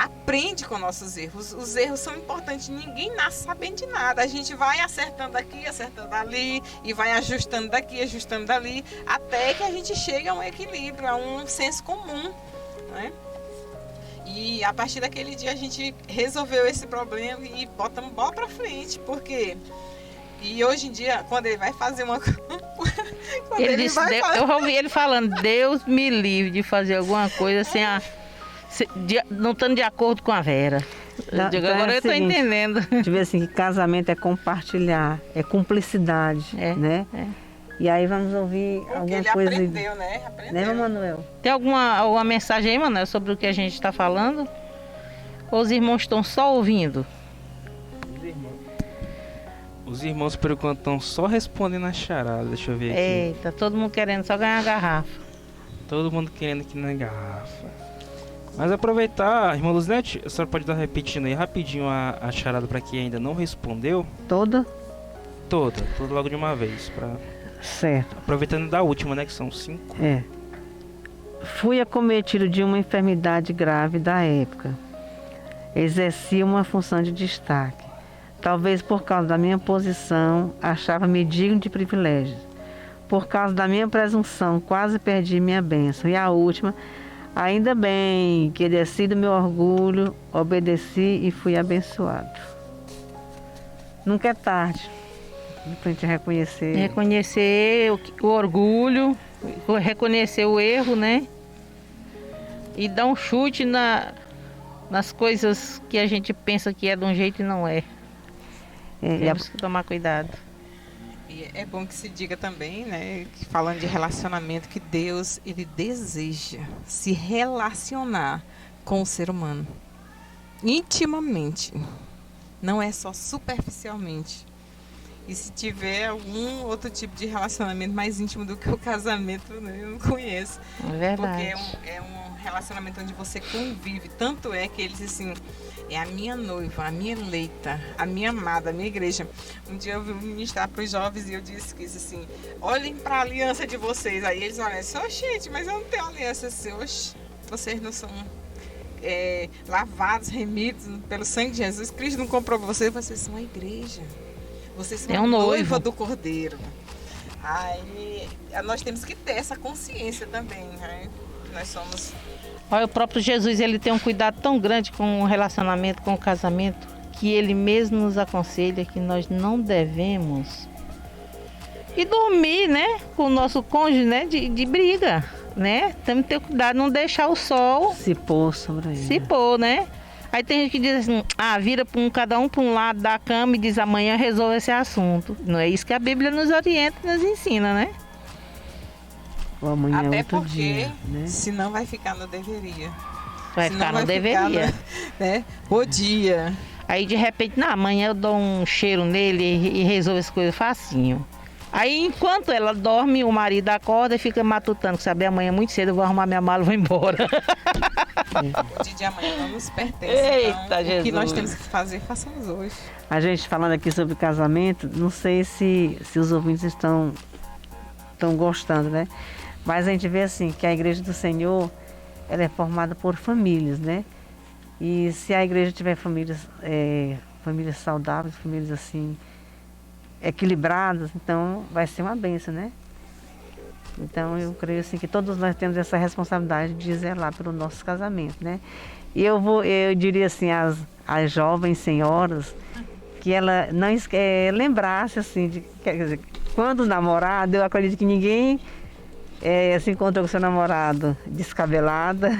aprende com nossos erros. Os erros são importantes, ninguém nasce sabendo de nada. A gente vai acertando aqui, acertando ali, e vai ajustando daqui, ajustando dali, até que a gente chega a um equilíbrio, a um senso comum, né? E a partir daquele dia a gente resolveu esse problema e botamos bola pra frente, porque... E hoje em dia, quando ele vai fazer uma coisa... Eu ouvi ele falando, Deus me livre de fazer alguma coisa não estando de acordo com a Vera. Agora eu estou entendendo. De ver assim, que casamento é compartilhar, é cumplicidade, né? E aí vamos ouvir alguma coisa... Ele aprendeu, né? Né, Manuel? Tem alguma mensagem aí, Manuel, sobre o que a gente está falando? Ou os irmãos estão só ouvindo? Os irmãos, por enquanto, estão só respondendo a charada. Deixa eu ver aqui. Eita, todo mundo querendo só ganhar a garrafa. Todo mundo querendo aqui na garrafa. Mas aproveitar, irmã Luzinete, a senhora pode dar repetindo aí rapidinho a charada para quem ainda não respondeu? Toda logo de uma vez. Certo. Aproveitando da última, né, que são 5. Fui acometido de uma enfermidade grave da época. Exercia uma função de destaque. Talvez por causa da minha posição, achava-me digno de privilégios. Por causa da minha presunção, quase perdi minha bênção. E a última, ainda bem que desci do meu orgulho, obedeci e fui abençoado. Nunca é tarde para a gente reconhecer. Reconhecer o orgulho, reconhecer o erro, né? E dar um chute nas coisas que a gente pensa que é de um jeito e não é. Temos que tomar cuidado. E é bom que se diga também, né, falando de relacionamento, que Deus, ele deseja se relacionar com o ser humano intimamente, não é só superficialmente. E se tiver algum outro tipo de relacionamento mais íntimo do que o casamento, né, eu não conheço. É verdade. Porque é um relacionamento onde você convive. Tanto é que ele diz assim, é a minha noiva, a minha eleita, a minha amada, a minha igreja. Um dia eu vim ministrar para os jovens e eu disse assim, olhem para a aliança de vocês. Aí eles olham assim, gente, mas eu não tenho aliança assim. Oxe, vocês não são lavados, remidos pelo sangue de Jesus. Cristo não comprou vocês são a igreja. Vocês são a noiva do Cordeiro. Aí nós temos que ter essa consciência também, né? Nós somos... Olha, o próprio Jesus, ele tem um cuidado tão grande com o relacionamento, com o casamento, que ele mesmo nos aconselha que nós não devemos E dormir, né, com o nosso cônjuge, né, de briga, né? Temos que ter cuidado, não deixar o sol Se pôr sobre ele. se pôr, né? Aí tem gente que diz assim, vira cada um para um lado da cama e diz amanhã resolve esse assunto. Não é isso que a Bíblia nos orienta e nos ensina, né? Ou amanhã é Até outro porque, dia, né? senão vai ficar no deveria. Vai Senão ficar, não ficar deveria. né? O dia. Aí de repente, amanhã eu dou um cheiro nele e resolvo as coisas facinho. Aí enquanto ela dorme, o marido acorda e fica matutando, que sabe, amanhã muito cedo eu vou arrumar minha mala e vou embora. O dia de amanhã não nos pertence. Eita, então, o que nós Jesus. temos que fazer, façamos hoje. A gente falando aqui sobre casamento, não sei se os ouvintes estão gostando, né? Mas a gente vê assim, que a Igreja do Senhor, ela é formada por famílias, né? E se a igreja tiver famílias saudáveis, famílias assim, equilibradas, então vai ser uma bênção, né? Então eu creio assim que todos nós temos essa responsabilidade de zelar pelo nosso casamento, né? E eu diria assim às jovens senhoras que ela não lembrasse assim quer dizer, quando namorado, eu acredito que ninguém se encontrou com seu namorado descabelada,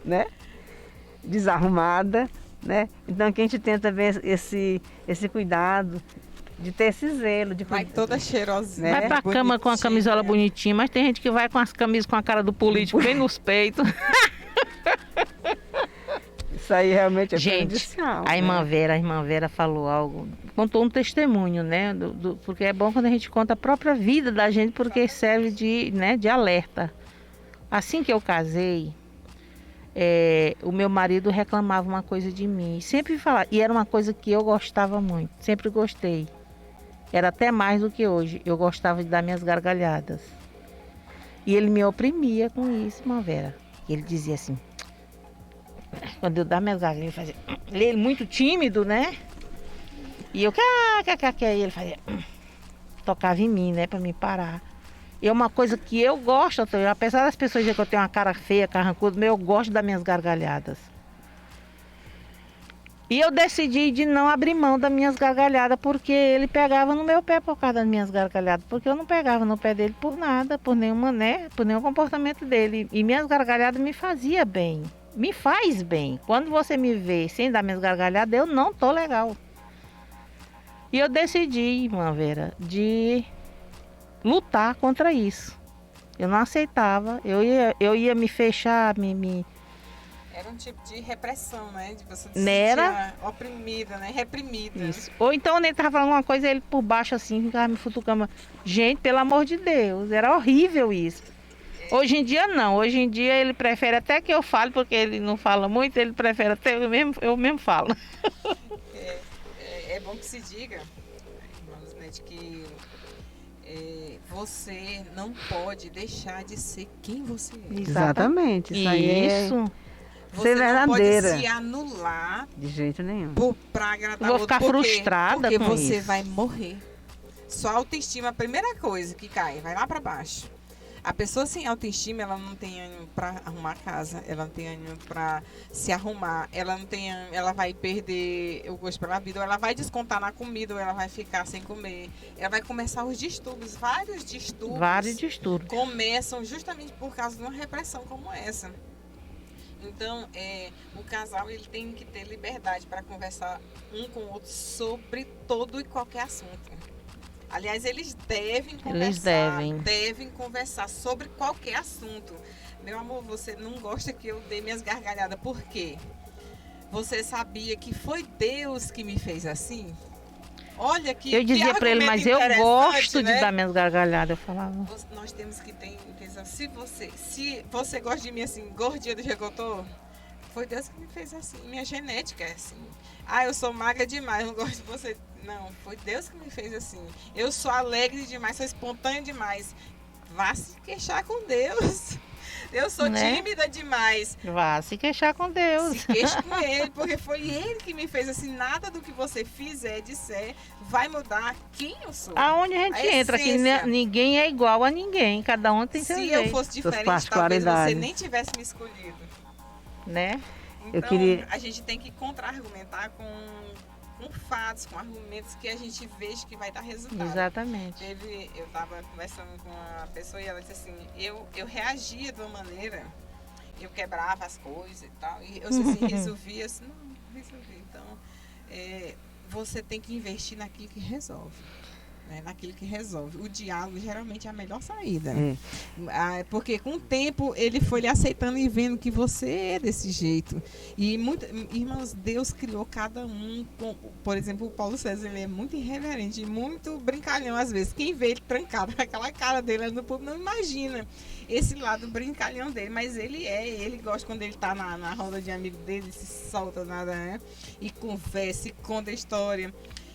né? Desarrumada, né? Então que a gente tenta ver esse cuidado de ter esse zelo, de Vai toda cheirosinha. Vai pra cama com a camisola bonitinha, mas tem gente que vai com as camisas com a cara do político bem nos peitos. Isso aí realmente é Gente, prejudicial, a irmã né? Vera falou algo, contou um testemunho, né? Porque é bom quando a gente conta a própria vida da gente, porque serve de alerta. Assim que eu casei, o meu marido reclamava uma coisa de mim, sempre falava, e era uma coisa que eu gostava muito, sempre gostei. Era até mais do que hoje, eu gostava de dar minhas gargalhadas. E ele me oprimia com isso, irmã Vera. Ele dizia assim, quando eu dava minhas gargalhadas, ele fazia, ele muito tímido, né? E eu, e ele fazia, tocava em mim, né, pra me parar. E é uma coisa que eu gosto, apesar das pessoas dizerem que eu tenho uma cara feia, carrancuda, mas eu gosto das minhas gargalhadas. E eu decidi de não abrir mão das minhas gargalhadas, porque ele pegava no meu pé por causa das minhas gargalhadas, porque eu não pegava no pé dele por nada, por nenhuma, né, por nenhum comportamento dele. E minhas gargalhadas me fazia bem, me faz bem. Quando você me vê sem dar minhas gargalhadas, eu não tô legal. E eu decidi, irmã Vera, de lutar contra isso. Eu não aceitava, eu ia me fechar, Era um tipo de repressão, né? De você se Nera? sentir oprimida, né? Reprimida. Isso. Ou então ele estava falando uma coisa, ele por baixo assim, ficava me futucando. Gente, pelo amor de Deus, era horrível isso. Hoje em dia não, hoje em dia ele prefere até que eu fale, porque ele não fala muito, ele prefere até eu mesmo falo. É bom que se diga, irmãos, né, de que você não pode deixar de ser quem você é. Exatamente. Isso aí é Isso. Você ser não pode verdadeira. se anular De jeito nenhum. pra agradar Vou o outro. ficar Por quê? frustrada Porque com você isso. vai morrer. Sua autoestima, a primeira coisa que cai, vai lá pra baixo. A pessoa sem autoestima, ela não tem ânimo para arrumar a casa, ela não tem ânimo para se arrumar, ela não tem ânimo, ela vai perder o gosto pela vida, ou ela vai descontar na comida, ou ela vai ficar sem comer. Ela vai começar os distúrbios, vários distúrbios. Vários distúrbios. Começam justamente por causa de uma repressão como essa. Então, o casal ele tem que ter liberdade para conversar um com o outro sobre todo e qualquer assunto. Aliás, eles devem conversar. Devem conversar sobre qualquer assunto. Meu amor, você não gosta que eu dê minhas gargalhadas. Por quê? Você sabia que foi Deus que me fez assim? Olha que Eu dizia para ele, mas eu gosto né? de dar minhas gargalhadas. Eu falava. Nós temos que ter intenção. Se você gosta de mim assim, gordinha do jeito que eu tô, foi Deus que me fez assim. Minha genética é assim. Eu sou magra demais, não gosto de você. Não, foi Deus que me fez assim. Eu sou alegre demais, sou espontânea demais. Vá se queixar com Deus. Eu sou tímida demais. Vá se queixar com Deus. Se queixe com Ele, porque foi Ele que me fez assim. Nada do que você fizer, disser, vai mudar quem eu sou. Aonde a gente entra, que ninguém é igual a ninguém. Cada um tem seu jeito. Se eu fosse diferente, talvez você nem tivesse me escolhido. Né? Então, a gente tem que contra-argumentar com com fatos, com argumentos que a gente veja que vai dar resultado. Exatamente. Eu estava conversando com uma pessoa e ela disse assim, eu reagia de uma maneira, eu quebrava as coisas e tal, e eu disse assim, resolvia, assim, não resolvi. Então, você tem que investir naquilo que resolve. Naquilo que resolve. O diálogo geralmente é a melhor saída. Porque com o tempo ele foi lhe aceitando e vendo que você é desse jeito. E, irmãos, Deus criou cada um. Por exemplo, o Paulo César, ele é muito irreverente, muito brincalhão às vezes. Quem vê ele trancado, aquela cara dele no público, não imagina esse lado brincalhão dele. Mas ele gosta quando ele está na roda de amigo dele, se solta nada, né? E conversa, e conta a história.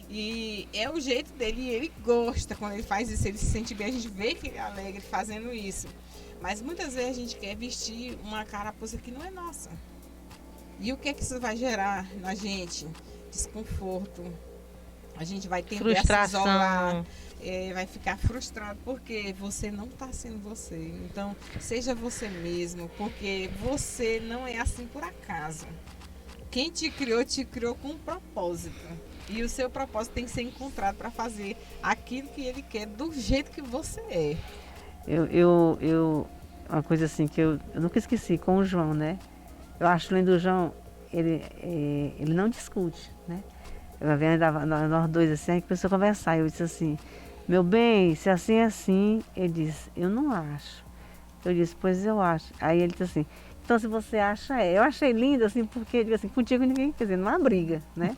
E é o jeito dele, e ele gosta quando ele faz isso, ele se sente bem, a gente vê que ele é alegre fazendo isso. Mas muitas vezes a gente quer vestir uma carapuça que não é nossa. E o que é que isso vai gerar na gente? Desconforto. A gente vai tender a se isolar, vai ficar frustrado porque você não está sendo você. Então, seja você mesmo, porque você não é assim por acaso. Quem te criou com um propósito. E o seu propósito tem que ser encontrado para fazer aquilo que ele quer do jeito que você é. Uma coisa assim que eu nunca esqueci com o João, né? Eu acho lindo o João, ele não discute, né? Eu vendo nós dois assim, aí começou a conversar. Eu disse assim, meu bem, se assim é assim, ele disse, eu não acho. Eu disse, pois eu acho. Aí ele disse assim, então se você acha, eu achei lindo assim, porque ele disse assim, contigo ninguém, quer dizer, não há briga, né?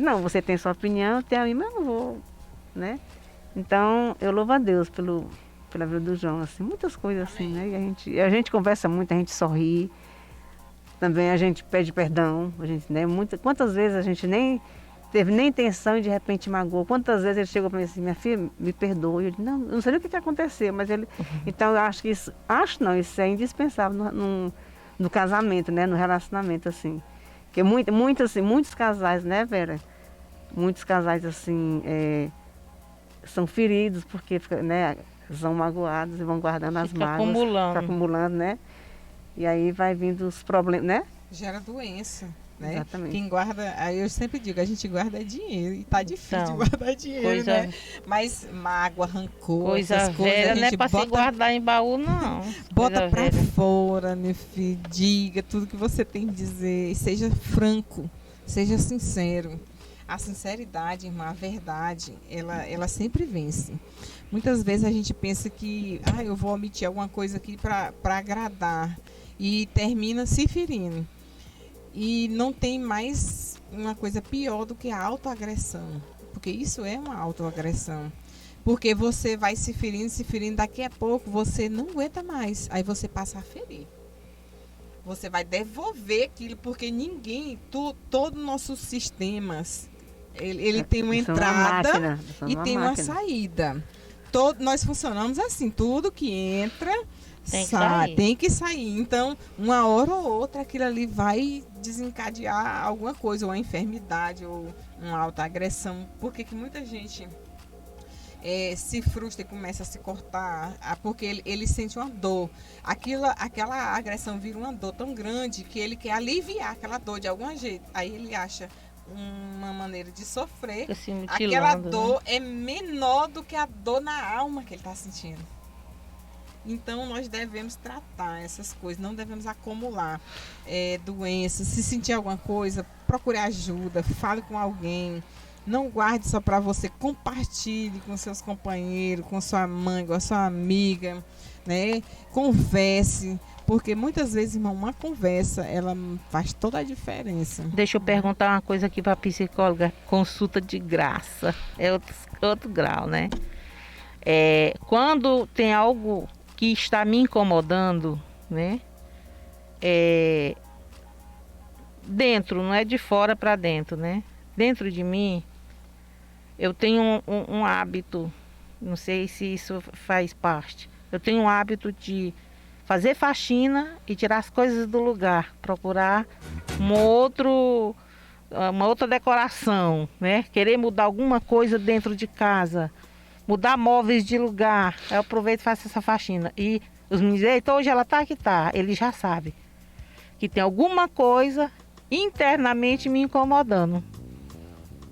Não, você tem sua opinião, eu tenho a minha, mas não vou, né? Então, eu louvo a Deus pela vida do João, assim, muitas coisas assim, né? E a gente conversa muito, a gente sorri, também a gente pede perdão, a gente, né? Quantas vezes a gente nem teve nem intenção e de repente magoou, quantas vezes ele chegou para mim assim, minha filha, me perdoe, eu disse, não, eu não sei nem o que aconteceu, mas ele, então eu acho que isso é indispensável no casamento, né? No relacionamento, assim. Porque muitos casais, né, Vera? Muitos casais, assim, são feridos porque, né, são magoados e vão guardando as mágoas. Fica acumulando, né? E aí vai vindo os problemas, né? Gera doença, né? Exatamente. Quem guarda, aí eu sempre digo, a gente guarda dinheiro. E tá difícil de guardar dinheiro, né? Mas mágoa, rancor, essas coisas, velha não é pra se guardar em baú, não. Bota pra fora, meu filho, diga tudo que você tem que dizer, seja franco, seja sincero. A sinceridade, irmã, a verdade, ela sempre vence. Muitas vezes a gente pensa que, eu vou omitir alguma coisa aqui para agradar e termina se ferindo. E não tem mais uma coisa pior do que a autoagressão, porque isso é uma autoagressão. Porque você vai se ferindo, daqui a pouco você não aguenta mais, aí você passa a ferir. Você vai devolver aquilo, porque todos os nossos sistemas, ele tem uma entrada e tem uma saída. Nós funcionamos assim, tudo que entra tem que sair. Então, uma hora ou outra, aquilo ali vai desencadear alguma coisa, ou uma enfermidade, ou uma autoagressão. Porque que muita gente se frustra e começa a se cortar, porque ele sente uma dor. Aquela agressão vira uma dor tão grande que ele quer aliviar aquela dor de algum jeito. Aí ele acha uma maneira de sofrer. Aquela dor, né? É menor do que a dor na alma que ele está sentindo. Então, nós devemos tratar essas coisas, não devemos acumular doenças. Se sentir alguma coisa, procure ajuda, fale com alguém. Não guarde só para você, compartilhe com seus companheiros, com sua mãe, com a sua amiga, né? Converse, porque muitas vezes, irmão, uma conversa, ela faz toda a diferença. Deixa eu perguntar uma coisa aqui para a psicóloga, consulta de graça, é outro grau, né? Quando tem algo que está me incomodando, né? Dentro, não é de fora para dentro, né? Dentro de mim, eu tenho um hábito, não sei se isso faz parte. Eu tenho um hábito de fazer faxina e tirar as coisas do lugar, procurar uma outra decoração, né? Querer mudar alguma coisa dentro de casa, mudar móveis de lugar. Eu aproveito e faço essa faxina. E os meninos dizem, então hoje ela tá que tá. Ele já sabe que tem alguma coisa internamente me incomodando.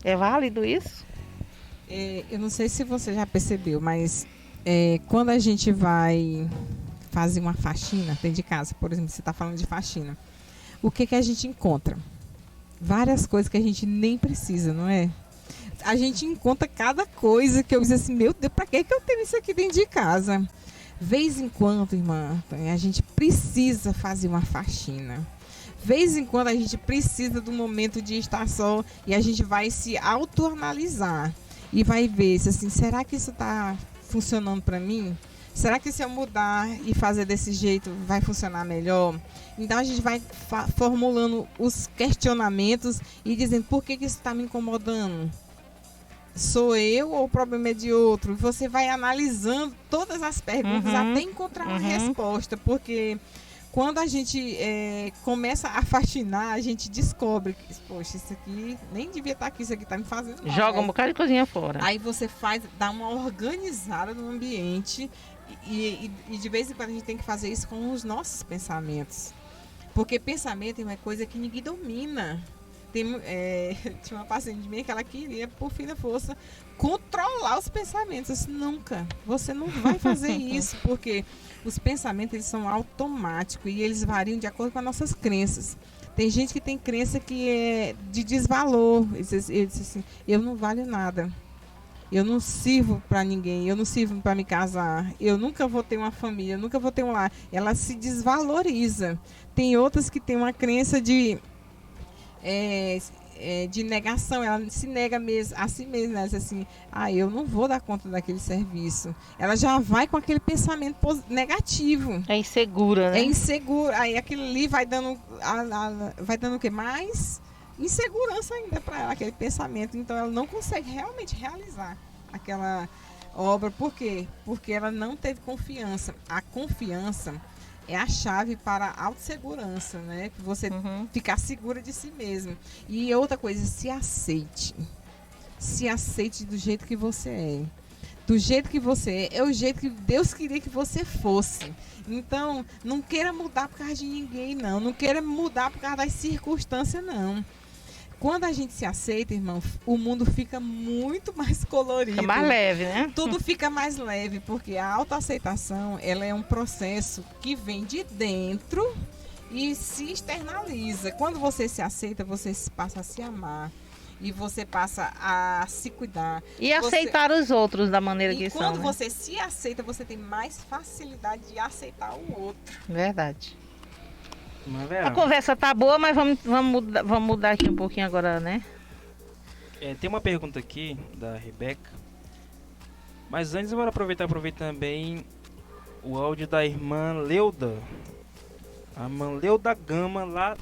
É válido isso? Eu não sei se você já percebeu, mas quando a gente vai fazer uma faxina dentro de casa, por exemplo, você está falando de faxina, o que a gente encontra? Várias coisas que a gente nem precisa, não é? A gente encontra cada coisa que eu digo assim, meu Deus, para que eu tenho isso aqui dentro de casa? Vez em quando, irmã, a gente precisa fazer uma faxina. Vez em quando a gente precisa do momento de estar só e a gente vai se autoanalisar e vai ver se assim, será que isso está funcionando para mim? Será que se eu mudar e fazer desse jeito vai funcionar melhor? Então a gente vai formulando os questionamentos e dizendo por que isso está me incomodando? Sou eu ou o problema é de outro? Você vai analisando todas as perguntas até encontrar uma resposta, porque quando a gente começa a faxinar, a gente descobre que, poxa, isso aqui nem devia estar aqui, isso aqui está me fazendo mal. Joga um bocado de cozinha fora. Aí você dá uma organizada no ambiente e de vez em quando a gente tem que fazer isso com os nossos pensamentos. Porque pensamento é uma coisa que ninguém domina. Tinha uma paciente minha que ela queria, por fim da força, controlar os pensamentos. Eu disse, nunca, você não vai fazer isso, porque os pensamentos eles são automáticos e eles variam de acordo com as nossas crenças. Tem gente que tem crença que é de desvalor. Ele diz assim, eu não valho nada. Eu não sirvo para ninguém, eu não sirvo para me casar, eu nunca vou ter uma família, eu nunca vou ter um lar. Ela se desvaloriza. Tem outras que têm uma crença de negação, ela se nega mesmo, a si mesma, ela diz assim, eu não vou dar conta daquele serviço. Ela já vai com aquele pensamento negativo. É insegura, né? É insegura, aí aquilo ali vai dando, vai dando o que mais? Insegurança ainda para ela, aquele pensamento. Então ela não consegue realmente realizar aquela obra. Por quê? Porque ela não teve confiança. A confiança é a chave para a autossegurança, né? Você ficar segura de si mesmo. E outra coisa, se aceite. Se aceite do jeito que você é. Do jeito que você é o jeito que Deus queria que você fosse. Então, não queira mudar por causa de ninguém, não. Não queira mudar por causa das circunstâncias, não. Quando a gente se aceita, irmão, o mundo fica muito mais colorido. Fica mais leve, né? Tudo fica mais leve, porque a autoaceitação, ela é um processo que vem de dentro e se externaliza. Quando você se aceita, você passa a se amar e você passa a se cuidar. E aceitar os outros da maneira que são. E quando né? você se aceita, você tem mais facilidade de aceitar o outro. Verdade. Mas, A conversa tá boa, mas vamos mudar aqui um pouquinho agora, né? tem uma pergunta aqui da Rebeca. Mas antes eu vou aproveitar também o áudio da irmã Leuda. A irmã Leuda Gama, lá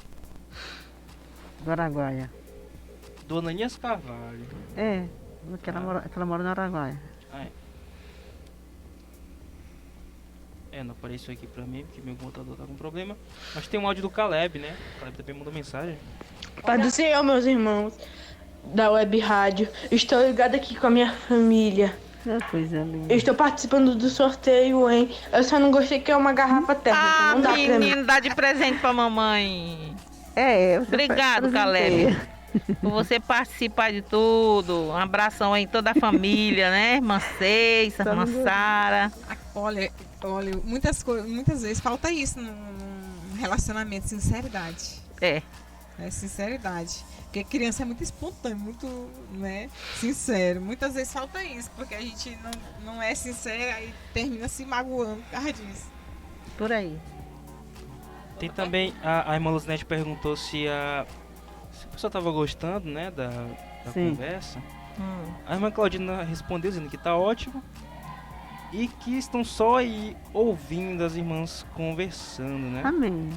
Do Araguaia. do Ananias Carvalho. Que ela mora no Araguaia. Não apareceu aqui pra mim, porque meu computador tá com problema. Mas tem um áudio do Caleb, né? O Caleb também mandou mensagem. Pai do Senhor, meus irmãos da Web Rádio. Estou ligado aqui com a minha família. Coisa linda. Eu estou participando do sorteio, hein? Eu só não gostei que é uma garrafa térmica. Não dá pra mim. Menino, dá de presente pra mamãe. Obrigado, Caleb. Por você participar de tudo. Um abração aí em toda a família, né? Irmã Ceissa, irmã Sara. Olha, muitas vezes falta isso num relacionamento, sinceridade. É sinceridade. Porque criança é muito espontânea, muito, né, sincero. Muitas vezes falta isso, porque a gente não é sincera e termina se magoando por causa disso. Por aí. Tem também, a irmã Luzinete perguntou se a pessoa tava gostando, né, da conversa. A irmã Claudina respondeu dizendo que tá ótimo. E que estão só aí ouvindo as irmãs conversando, né? Amém.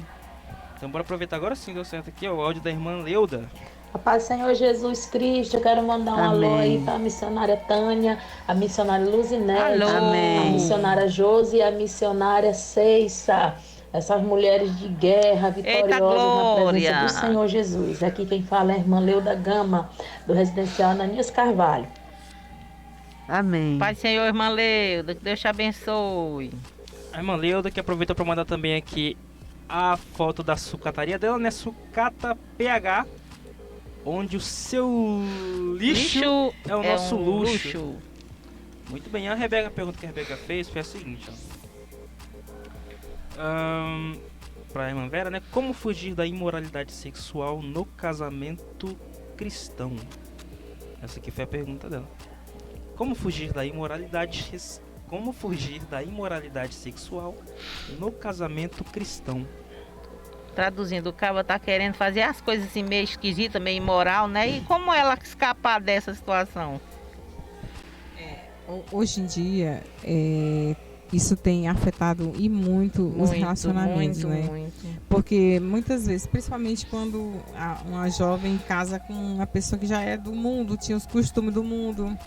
Então bora aproveitar agora sim, deu certo aqui, ó, o áudio da irmã Leuda. A paz do Senhor Jesus Cristo, eu quero mandar um alô aí para a missionária Tânia, a missionária Luzinete, a missionária Josi e a missionária Ceissa. Essas mulheres de guerra vitoriosas na presença do Senhor Jesus. Aqui quem fala é a irmã Leuda Gama, do residencial Ananias Carvalho. Amém. Pai do Senhor, irmã Leuda, que Deus te abençoe. A irmã Leuda que aproveita para mandar também aqui a foto da sucataria dela, né? Sucata PH. onde o seu lixo é o nosso luxo. Muito bem, a pergunta que a Rebeca fez foi a seguinte, para a irmã Vera, né? Como fugir da imoralidade sexual no casamento cristão? Essa aqui foi a pergunta dela. Como fugir da imoralidade sexual no casamento cristão? Traduzindo, o cara tá querendo fazer as coisas assim meio esquisitas, meio imoral, né? E como ela escapar dessa situação? Hoje em dia, isso tem afetado e muito os relacionamentos, né? Muito. Porque muitas vezes, principalmente quando uma jovem casa com uma pessoa que já é do mundo, tinha os costumes do mundo,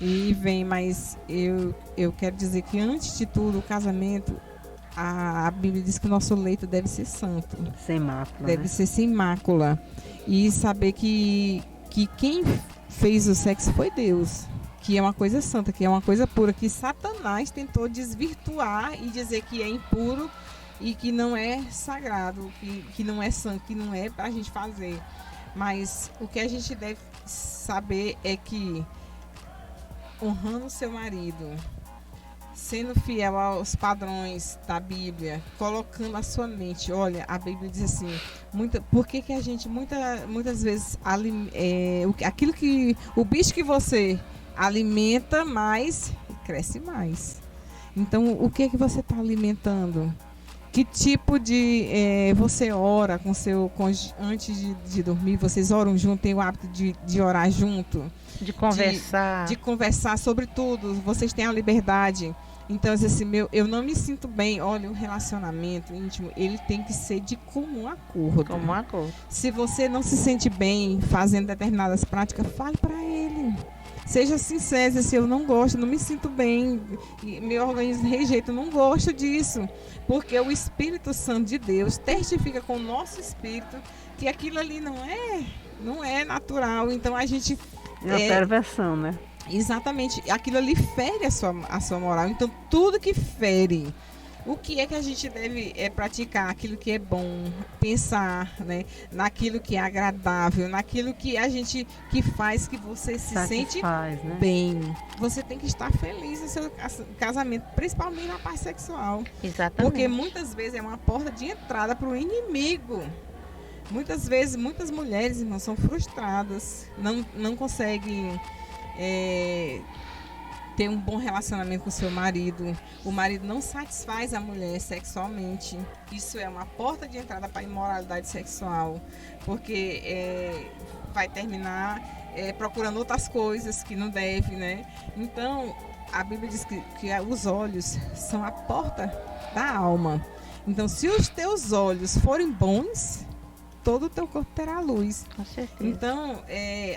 e vem, mas eu quero dizer que antes de tudo, o casamento, a Bíblia diz que o nosso leito deve ser santo. Sem mácula. Deve ser sem mácula. E saber que quem fez o sexo foi Deus. Que é uma coisa santa, que é uma coisa pura, que Satanás tentou desvirtuar e dizer que é impuro e que não é sagrado, que não é santo, que não é pra gente fazer. Mas o que a gente deve saber é que honrando o seu marido, sendo fiel aos padrões da Bíblia, colocando a sua mente, olha, a Bíblia diz assim, por que a gente muitas vezes aquilo que o bicho que você alimenta mais, cresce mais. Então, o que é que você está alimentando? Que tipo de... você ora com seu cônjuge antes de dormir? Vocês oram junto? Tem o hábito de orar junto? De conversar. De conversar sobre tudo. Vocês têm a liberdade. Então, assim, eu não me sinto bem. Olha, o relacionamento íntimo, ele tem que ser de comum acordo. Comum acordo. Se você não se sente bem fazendo determinadas práticas, fale para ele. Seja sincero, se eu não gosto, não me sinto bem, meu organismo rejeita, eu não gosto disso. Porque o Espírito Santo de Deus testifica com o nosso espírito que aquilo ali não é natural. Então a gente... É uma perversão, né? Exatamente. Aquilo ali fere a sua moral. Então tudo que fere... O que é que a gente deve praticar? Aquilo que é bom, pensar, né? Naquilo que é agradável, naquilo que a gente que faz que você se sente bem. Você tem que estar feliz no seu casamento, principalmente na parte sexual. Exatamente. Porque muitas vezes é uma porta de entrada para o inimigo. Muitas vezes, muitas mulheres, irmãos, são frustradas, não conseguem... ter um bom relacionamento com o seu marido. O marido não satisfaz a mulher sexualmente. Isso é uma porta de entrada para a imoralidade sexual, porque vai terminar procurando outras coisas que não deve, né? Então, a Bíblia diz que os olhos são a porta da alma. Então, se os teus olhos forem bons, todo o teu corpo terá luz. Com certeza. Então,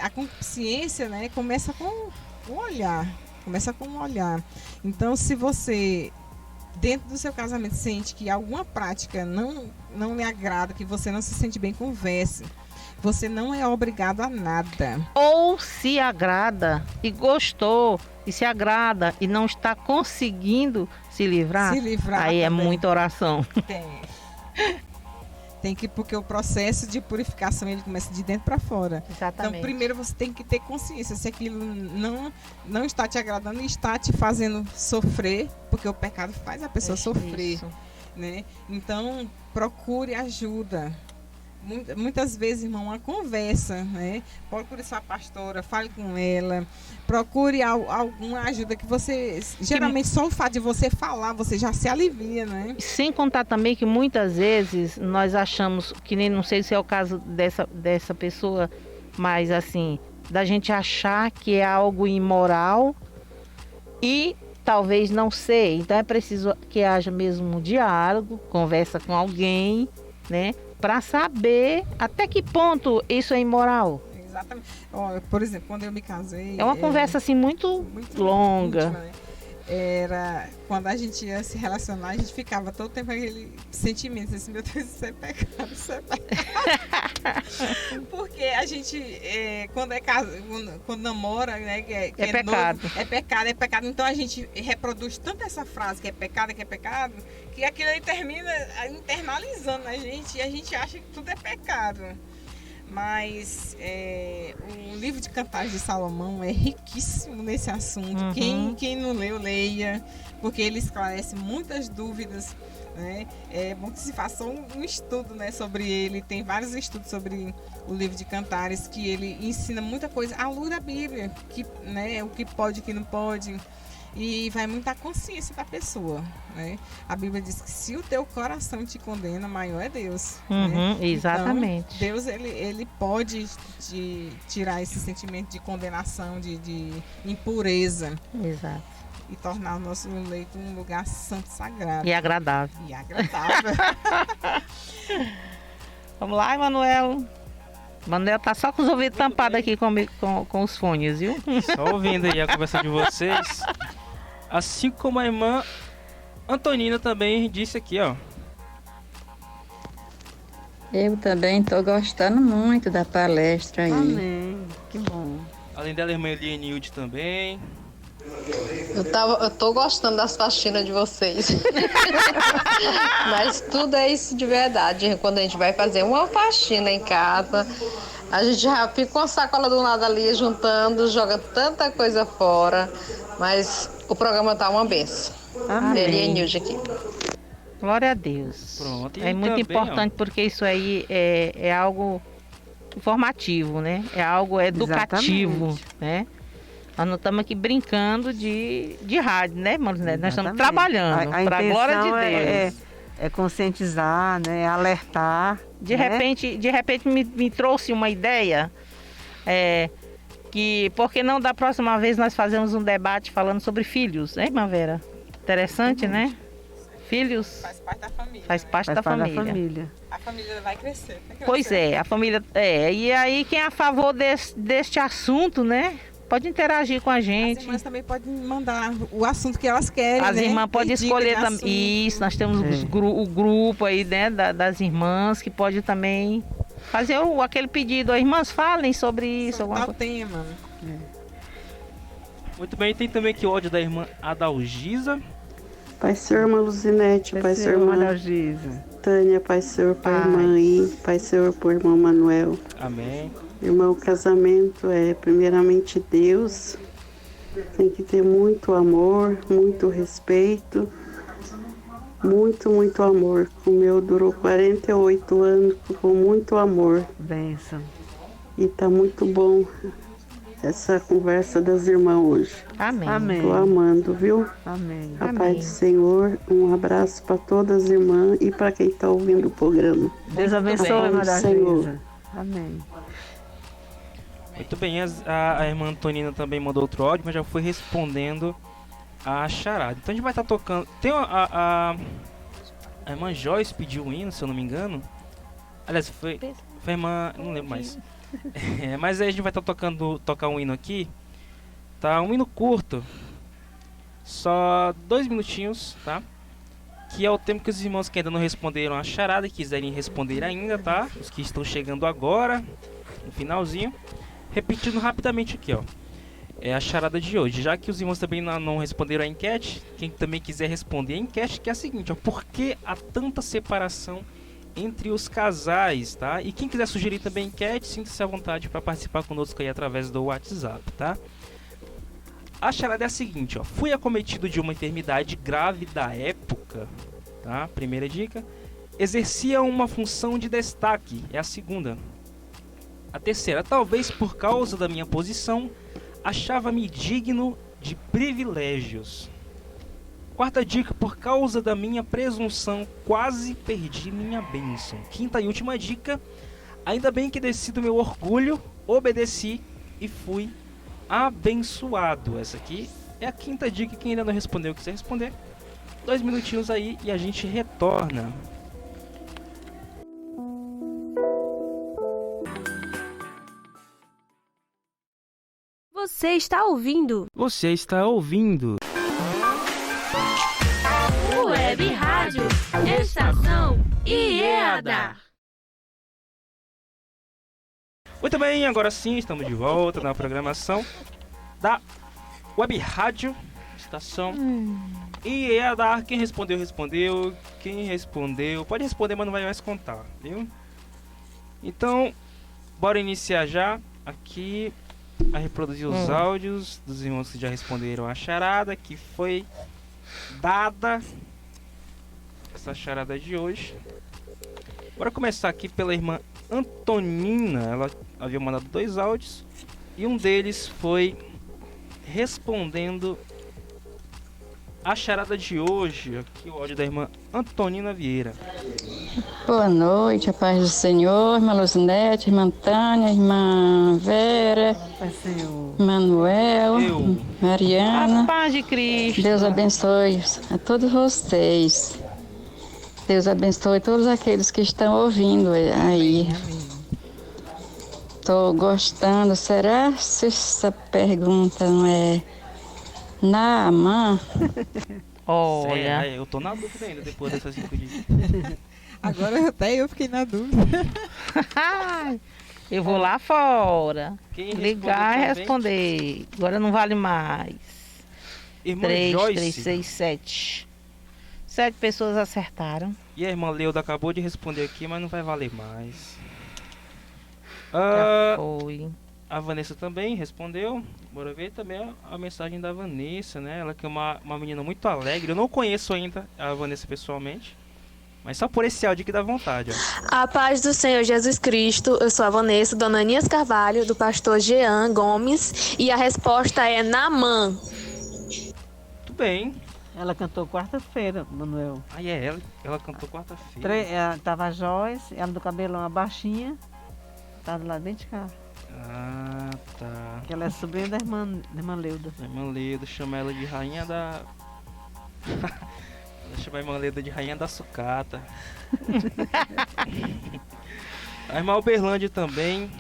a consciência, né, começa com o olhar. Começa com um olhar. Então, se você, dentro do seu casamento, sente que alguma prática não lhe agrada, que você não se sente bem, converse. Você não é obrigado a nada. Ou se agrada e gostou, e se agrada e não está conseguindo se livrar, aí é muita oração. Tem que, porque o processo de purificação ele começa de dentro para fora. Exatamente. Então, primeiro você tem que ter consciência se aquilo não está te agradando e está te fazendo sofrer, porque o pecado faz a pessoa sofrer, né? Então, procure ajuda. Muitas vezes, irmão, uma conversa, né? Procure sua pastora, fale com ela, procure alguma ajuda que você... Geralmente, só o fato de você falar, você já se alivia, né? Sem contar também que muitas vezes nós achamos, que nem, não sei se é o caso dessa pessoa, mas assim, da gente achar que é algo imoral e talvez não ser. Então é preciso que haja mesmo um diálogo, conversa com alguém, né? Para saber até que ponto isso é imoral. Exatamente. Por exemplo, quando eu me casei... É uma conversa assim muito longa. Íntima, né? Era quando a gente ia se relacionar, a gente ficava todo tempo com aquele sentimento assim, meu Deus, isso é pecado, isso é pecado. Porque a gente, quando quando namora, né, que é pecado. Novo, é pecado. Então a gente reproduz tanto essa frase que é pecado, que aquilo aí termina internalizando a gente e a gente acha que tudo é pecado. Mas o livro de Cantares de Salomão é riquíssimo nesse assunto. Quem não leu, leia, porque ele esclarece muitas dúvidas, né? É bom que se faça um estudo, né, sobre ele. Tem vários estudos sobre o livro de Cantares, que ele ensina muita coisa à luz da Bíblia, que, né, o que pode e o que não pode. E vai muito à consciência da pessoa, né? A Bíblia diz que se o teu coração te condena, maior é Deus. Né? Exatamente. Então, Deus ele pode te tirar esse sentimento de condenação, de impureza. Exato. E tornar o nosso leito um lugar santo, sagrado. E agradável. E agradável. Vamos lá, Emanuel. Manuel tá só com os ouvidos tampados aqui com os fones, viu? Só ouvindo aí a conversa de vocês. Assim como a irmã Antonina também disse aqui, ó. Eu também tô gostando muito da palestra aí. Amém. Que bom. Além dela, a irmã Elienilde também. Eu tô gostando das faxinas de vocês. Mas tudo é isso de verdade. Quando a gente vai fazer uma faxina em casa, a gente já fica com a sacola do lado ali, juntando, joga tanta coisa fora. Mas o programa tá uma benção. Amém. Elienilde aqui. Glória a Deus. Pronto. É muito também, importante, porque isso aí é algo informativo, né? É algo educativo, Exatamente. né? Nós não estamos aqui brincando de rádio, né, mano? Nós estamos Exatamente. trabalhando para a glória de Deus. É conscientizar, né? Alertar. De repente me trouxe uma ideia, que por que não da próxima vez nós fazemos um debate falando sobre filhos, hein, irmã Vera? Interessante, né? Filhos Faz parte da família. faz parte da família. A família vai crescer. Pois é, a família. E aí quem é a favor deste assunto, né? Pode interagir com a gente. As irmãs também podem mandar o assunto que elas querem. As né? irmãs podem escolher também. Isso, nós temos o grupo aí, né, das irmãs, que pode também fazer aquele pedido. As irmãs falem sobre isso. Qual o tema? Muito bem, tem também aqui o áudio da irmã Adalgisa. Pai Senhor, irmã Luzinete, Pai Senhor, irmã Tânia, Pai Senhor, Pai irmã I, Pai Senhor, por irmão Manuel. Amém. Irmão, o casamento é primeiramente Deus, tem que ter muito amor, muito respeito, muito amor. O meu durou 48 anos com muito amor. Bênção. E tá muito bom essa conversa das irmãs hoje. Amém. Tô amando, viu? Amém. A paz do Senhor, um abraço para todas as irmãs e para quem está ouvindo o programa. Deus abençoe, irmã Senhor. Amém. Muito bem, a irmã Antonina também mandou outro áudio, mas já foi respondendo a charada. Então a gente vai estar tocando. Tem a irmã Joyce pediu um hino, se eu não me engano. Aliás, foi a irmã. Não lembro mais. Mas aí a gente vai estar tocar um hino aqui. Tá? Um hino curto. Só 2 minutinhos, tá? Que é o tempo que os irmãos que ainda não responderam a charada e quiserem responder ainda, tá? Os que estão chegando agora, no finalzinho. Repetindo rapidamente aqui, ó. É a charada de hoje. Já que os irmãos também não responderam a enquete, quem também quiser responder a enquete, que é a seguinte, ó. Por que há tanta separação entre os casais, tá? E quem quiser sugerir também a enquete, sinta-se à vontade para participar conosco aí através do WhatsApp, tá? A charada é a seguinte, ó. Fui acometido de uma enfermidade grave da época, tá? Primeira dica. Exercia uma função de destaque, é a segunda. A terceira, talvez por causa da minha posição, achava-me digno de privilégios. Quarta dica, por causa da minha presunção, quase perdi minha bênção. Quinta e última dica, ainda bem que desci do meu orgulho, obedeci e fui abençoado. Essa aqui é a quinta dica. Quem ainda não respondeu, quiser responder, 2 minutinhos aí e a gente retorna. Você está ouvindo? Você está ouvindo? Web Rádio Estação IEADA. Muito bem, agora sim, estamos de volta na programação da Web Rádio Estação IEADA. Quem respondeu, respondeu. Quem respondeu, pode responder, mas não vai mais contar, viu? Então, bora iniciar já aqui a reproduzir os áudios dos irmãos que já responderam a charada que foi dada. Essa charada de hoje. Bora começar aqui pela irmã Antonina. Ela havia mandado 2 áudios e um deles foi respondendo a charada de hoje. Aqui o áudio da irmã Antonina Vieira. Boa noite, a paz do Senhor, irmã Luzinete, irmã Tânia, irmã Vera, Manuel, Mariana. A paz de Cristo. Deus abençoe a todos vocês. Deus abençoe todos aqueles que estão ouvindo aí. Estou gostando. Será se essa pergunta não é Naamã? Olha. Eu tô na dúvida ainda depois dessas 5 dias. Agora até eu fiquei na dúvida. Eu vou lá fora. Quem ligar e responder. Agora não vale mais. Irmã 3, Joyce. 3, 6, 7. 7 pessoas acertaram. E a irmã Leuda acabou de responder aqui, mas não vai valer mais. Já foi. A Vanessa também respondeu. Bora ver também a mensagem da Vanessa, né? Ela que é uma menina muito alegre. Eu não conheço ainda a Vanessa pessoalmente, mas só por esse áudio que dá vontade, ó. A paz do Senhor Jesus Cristo. Eu sou a Vanessa, dona Anias Carvalho, do pastor Jean Gomes. E a resposta é Naamã. Muito bem. Ela cantou quarta-feira, Manuel. Aí é ela cantou quarta-feira. Tava a Joyce, ela do cabelão, a baixinha. Tava lá dentro de cá. Ah, tá. Que ela é sobrinha da irmã Leuda. A irmã Leuda, chama ela de rainha da... Chama a irmã Leuda de rainha da sucata. A irmã Uberlândia também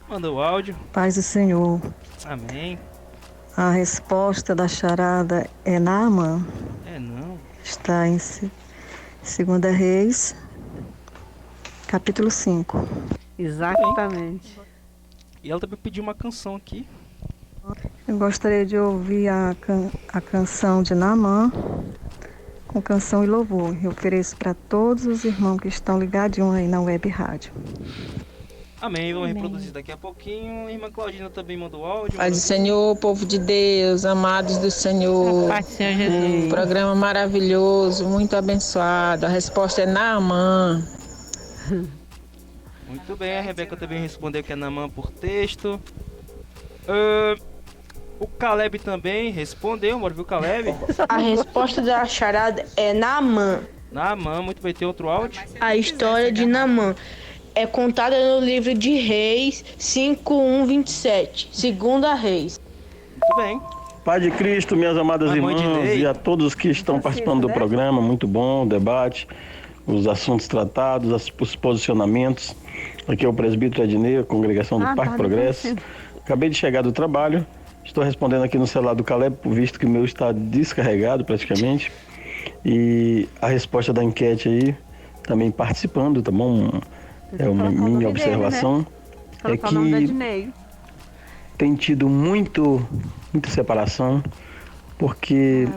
mandou áudio. Paz do Senhor. Amém. A resposta da charada é Naamã. É não. Está em 2 Reis, capítulo 5. Exatamente. E ela também pediu uma canção aqui. Eu gostaria de ouvir a canção de Naamã, com canção e louvor. Eu ofereço para todos os irmãos que estão ligadinhos aí na web rádio. Amém, vamos reproduzir daqui a pouquinho. A irmã Claudina também mandou áudio. Paz do Senhor, povo de Deus, amados do Senhor. Paz do Senhor Jesus. Programa maravilhoso, muito abençoado. A resposta é Naamã. Muito bem, a Rebeca também respondeu que é Naamã por texto. O Caleb também respondeu, bora ver o Caleb. A resposta da charada é Naamã. Naamã, muito bem, tem outro áudio. A história de Naamã é contada no livro de Reis 5:1-27, 2 Reis. Muito bem. Pai de Cristo, minhas amadas irmãs e a todos que estão participando do programa, muito bom o debate, os assuntos tratados, os posicionamentos. Aqui é o presbítero Ednei, congregação do Parque Progresso. Acabei de chegar do trabalho, estou respondendo aqui no celular do Caleb, visto que o meu está descarregado praticamente. E a resposta da enquete aí, também participando, tá bom? É uma minha observação. É que tem tido muita separação, porque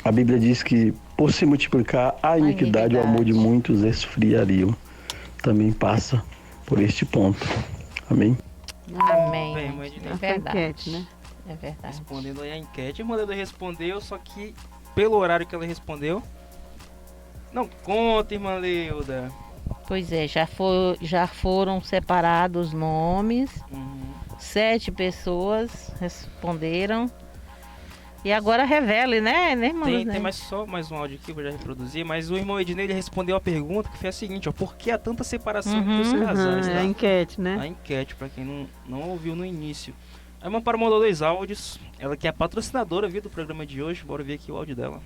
a Bíblia diz que por se multiplicar a iniquidade, o amor de muitos esfriariam. Também passa por este ponto. Amém? Amém. Bem, é verdade. Enquete, né? É verdade. Respondendo aí a enquete. A irmã Leuda respondeu, só que pelo horário que ela respondeu, não conta, irmã Leuda. Pois é, já foram separados nomes. 7 pessoas responderam. E agora revele, né, irmão? Tem mais um áudio aqui que eu já reproduzi, mas o irmão Ednei ele respondeu a pergunta que foi a seguinte, ó, por que há tanta separação entre os casais? É a enquete, né? A enquete, pra quem não ouviu no início. A irmã Para mandou 2 áudios, ela que é a patrocinadora, viu, do programa de hoje, bora ver aqui o áudio dela.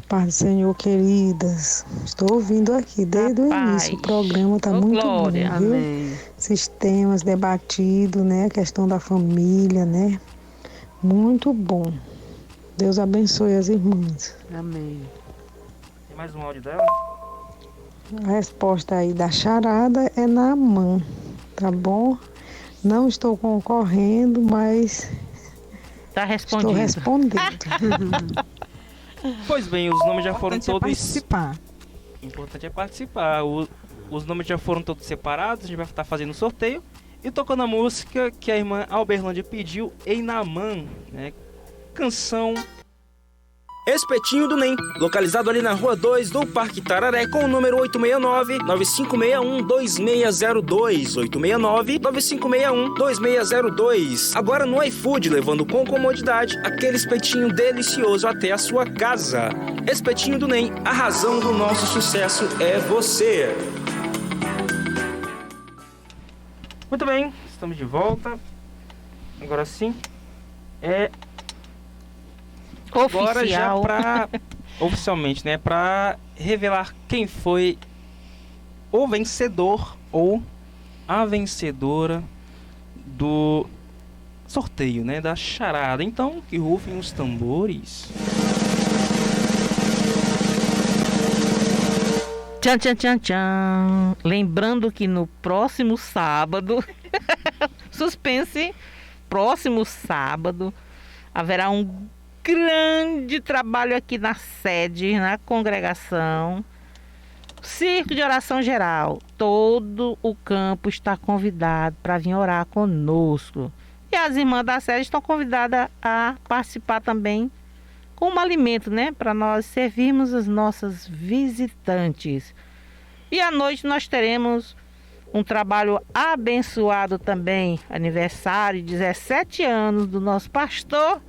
Paz do Senhor, queridas. Estou ouvindo aqui desde o início. O programa está muito glória. bom, viu? Amém. Esses temas debatidos, né? A questão da família, né? Muito bom. Deus abençoe as irmãs. Amém. Tem mais um áudio dela? A resposta aí da charada é Naamã, tá bom? Não estou concorrendo, mas tá respondido. Estou respondendo. Pois bem, os nomes já foram todos... participar. O importante é participar. O os nomes já foram todos separados, a gente vai estar fazendo o sorteio. E tocando a música que a irmã Alberlândia pediu, Ei Naamã, né? Canção Espetinho do NEM, localizado ali na Rua 2 do Parque Tararé, com o número 869-9561-2602, 869-9561-2602. Agora no iFood, levando com comodidade aquele espetinho delicioso até a sua casa. Espetinho do NEM, a razão do nosso sucesso é você. Muito bem, estamos de volta. Agora sim, oficial. Agora já para oficialmente, né, para revelar quem foi o vencedor ou a vencedora do sorteio, né, da charada. Então, que rufem os tambores. Tchan, tchan, tchan, tchan. Lembrando que no próximo sábado, suspense, próximo sábado, haverá um grande trabalho aqui na sede, na congregação. Circo de Oração Geral. Todo o campo está convidado para vir orar conosco. E as irmãs da sede estão convidadas a participar também com um alimento, né? Para nós servirmos as nossas visitantes. E à noite nós teremos um trabalho abençoado também. Aniversário de 17 anos do nosso pastor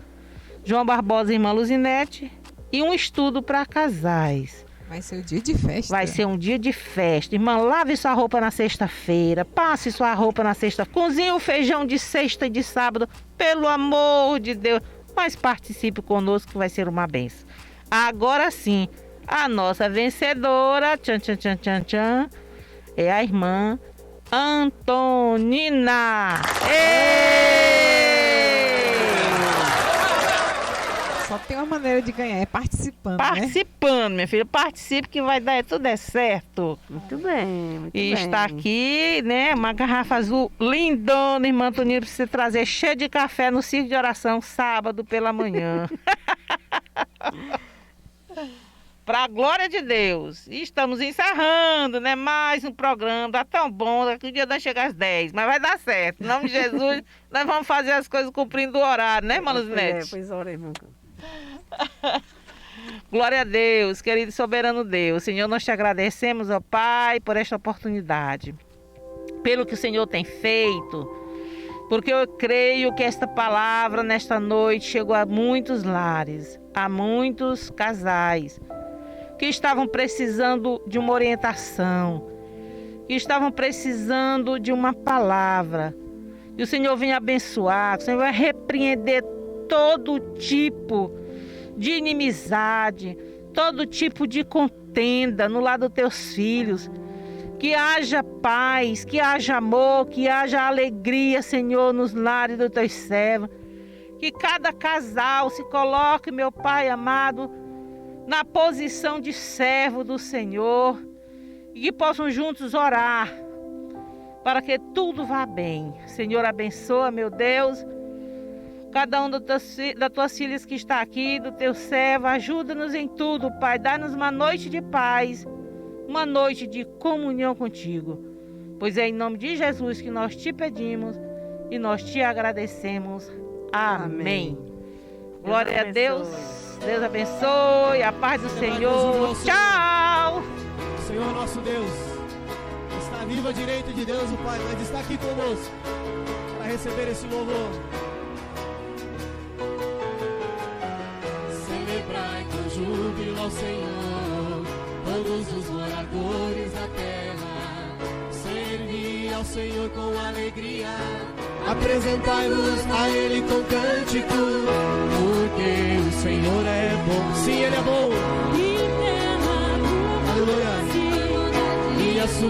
João Barbosa e irmã Luzinete, e um estudo para casais. Vai ser um dia de festa. Vai ser um dia de festa. Irmã, lave sua roupa na sexta-feira, passe sua roupa na sexta, cozinhe o feijão de sexta e de sábado, pelo amor de Deus. Mas participe conosco que vai ser uma benção. Agora sim, a nossa vencedora, tchan, tchan, tchan, tchan, tchan, é a irmã Antonina. Só tem uma maneira de ganhar, é participando, Participando, minha filha. Participe que vai dar tudo é certo. Muito bem, muito bem. E está aqui, né, uma garrafa azul lindona, irmã Antonina, para você trazer cheia de café no Circo de Oração, sábado pela manhã. Para a glória de Deus. E estamos encerrando, né, mais um programa. Tá tão bom, daqui o dia vai chegar às 10, mas vai dar certo. Em nome de Jesus, nós vamos fazer as coisas cumprindo o horário, né, irmã Luzinete? Pois ora, irmã. Glória a Deus, querido e soberano Deus. Senhor, nós te agradecemos, ó Pai, por esta oportunidade, pelo que o Senhor tem feito, porque eu creio que esta palavra nesta noite chegou a muitos lares, a muitos casais que estavam precisando de uma orientação, que estavam precisando de uma palavra. E o Senhor vem abençoar, o Senhor vai repreender todo tipo de inimizade, todo tipo de contenda no lado dos teus filhos. Que haja paz, que haja amor, que haja alegria, Senhor, nos lares dos teus servos. Que cada casal se coloque, meu Pai amado, na posição de servo do Senhor. E que possam juntos orar para que tudo vá bem. Senhor, abençoa, meu Deus, cada um das tuas filhas que está aqui, do teu servo. Ajuda-nos em tudo, Pai. Dá-nos uma noite de paz, uma noite de comunhão contigo. Pois é em nome de Jesus que nós te pedimos e nós te agradecemos. Amém. Glória a Deus. Deus abençoe. A paz do Senhor. Tchau. Senhor nosso Deus está vivo à direita de Deus, o Pai, mas está aqui conosco para receber esse louvor. Celebrai com júbilo ao Senhor, todos os moradores da terra. Servi ao Senhor com alegria, apresentai-vos a Ele com cântico, porque o Senhor é bom. Sim, Ele é bom. E derramou, aleluia. e a sua